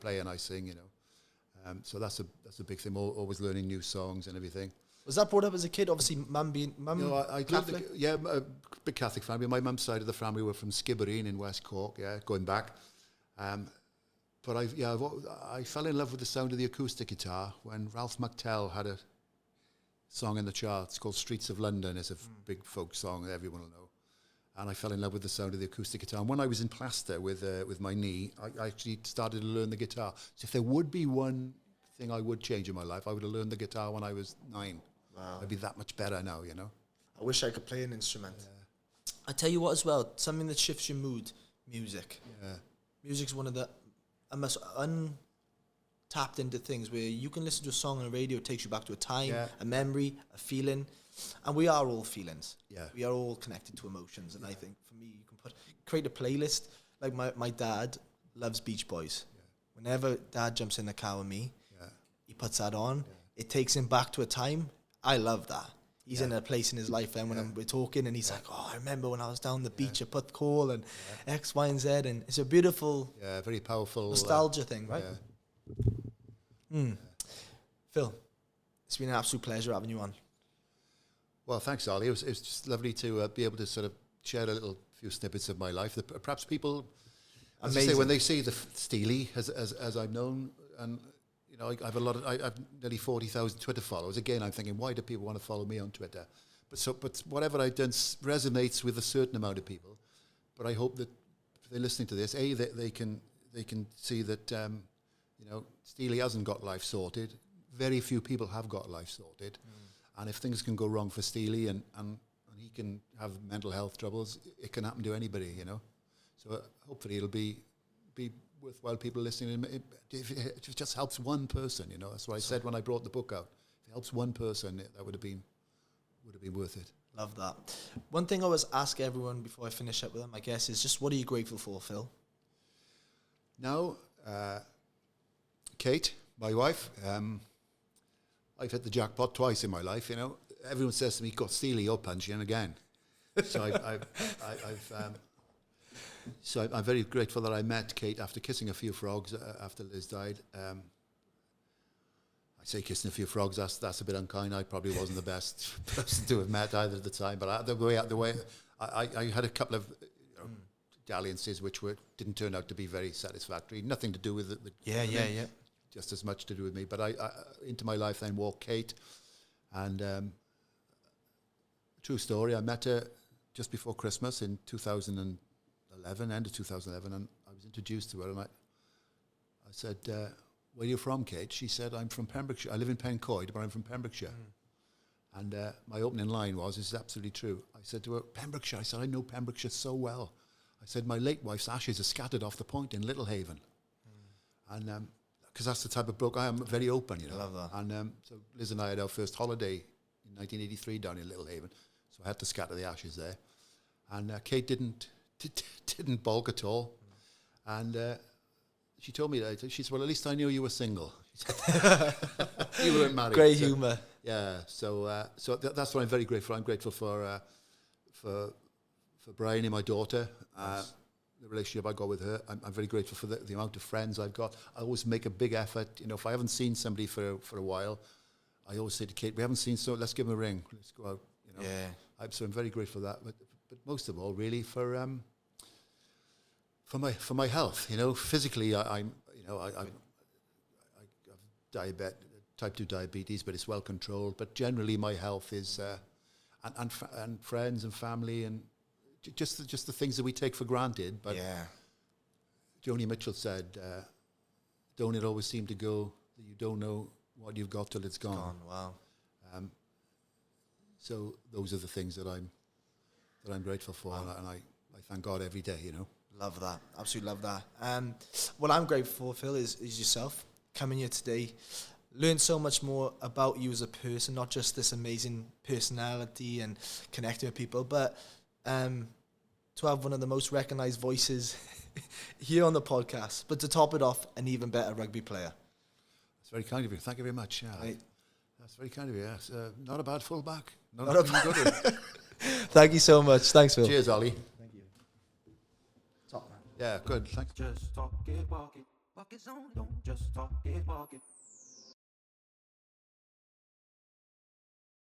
play and I sing, you know. So that's a big thing. Always learning new songs and everything. Was that brought up as a kid? Obviously, mum I Catholic? a big Catholic family. My mum's side of the family were from Skibbereen in West Cork, going back. But I fell in love with the sound of the acoustic guitar when Ralph McTell had a song in the charts called Streets of London. It's a big folk song that everyone will know. And I fell in love with the sound of the acoustic guitar. And when I was in plaster with my knee, I actually started to learn the guitar. So if there would be one thing I would change in my life, I would have learned the guitar when I was 9. Wow. I'd be that much better now, you know. I wish I could play an instrument. Yeah. I tell you what as well, something that shifts your mood, music. Yeah. Music's one of the most untapped into things where you can listen to a song on the radio, it takes you back to a time, a memory, a feeling. And we are all feelings. Yeah. We are all connected to emotions. And I think for me, you can create a playlist. Like my dad loves Beach Boys. Yeah. Whenever Dad jumps in the car with me, he puts that on. Yeah. It takes him back to a time. I love that. He's in a place in his life then when we're talking and he's like, oh, I remember when I was down the beach at Put Call and X, Y, and Z. And it's a beautiful, very powerful nostalgia thing, right? Phil, it's been an absolute pleasure having you on. Well, thanks, Ollie. It was just lovely to be able to sort of share a few snippets of my life. Perhaps people, as I say, when they see the Steely, as I'm known, and you know, I've nearly 40,000 Twitter followers. Again, I'm thinking, why do people want to follow me on Twitter? But whatever I've done resonates with a certain amount of people. But I hope that if they're listening to this, they can see that you know, Steely hasn't got life sorted. Very few people have got life sorted. And if things can go wrong for Steely and he can have mental health troubles, it can happen to anybody, you know. So hopefully it'll be worthwhile people listening. If it just helps one person, you know. That's what I said when I brought the book out. If it helps one person, that would have been worth it. Love that. One thing I always ask everyone before I finish up with them, I guess, is just what are you grateful for, Phil? Now, Kate, my wife, I've hit the jackpot twice in my life, you know. Everyone says to me, "God, Steely, you're punching again." So I'm very grateful that I met Kate after kissing a few frogs after Liz died. I say kissing a few frogs, that's a bit unkind. I probably wasn't the best person to have met either at the time, but the way I had a couple of dalliances which didn't turn out to be very satisfactory. Nothing to do with the just as much to do with me. But I into my life then walked Kate, and true story, I met her just before Christmas in 2011, end of 2011, and I was introduced to her, and I said, where are you from, Kate? She said, I'm from Pembrokeshire. I live in Pencoed, but I'm from Pembrokeshire. And my opening line was, this is absolutely true. I said to her, Pembrokeshire. I said, I know Pembrokeshire so well. I said, my late wife's ashes are scattered off the point in Littlehaven. And because that's the type of bloke I am, very open, you know. I love that. And so Liz and I had our first holiday in 1983 down in Little Haven, so I had to scatter the ashes there. And Kate didn't balk at all. And she told me that, she said, well, at least I knew you were single. You weren't married. Great humour. Yeah, so that's what I'm very grateful. I'm grateful for Brian and my daughter, the relationship I got with her. I'm very grateful for the amount of friends I've got. I always make a big effort. You know, if I haven't seen somebody for a while, I always say to Kate, we haven't seen, so let's give them a ring. Let's go out. You know, Yeah. So I'm very grateful for that. But most of all, really for my health. You know, physically, I've type 2 diabetes, but it's well controlled. But generally, my health is, and friends and family and just the things that we take for granted. But Joni Mitchell said, "Don't it always seem to go that you don't know what you've got till it's gone?" Wow. So those are the things that I'm grateful for, and I thank God every day. You know. Love that. Absolutely love that. What I'm grateful for, Phil, is yourself coming here today. Learn so much more about you as a person, not just this amazing personality and connecting with people, but to have one of the most recognized voices here on the podcast, but to top it off, an even better rugby player. That's very kind of you. Thank you very much. Yeah. Right. That's very kind of you. Yes. Not a bad fullback. Not a bad. Thank you so much. Thanks, Phil. Cheers, Ollie. Thank you. Top man. Yeah, good. Thanks. Just talk it, walk it. Walk it on, don't just talk it, walk it.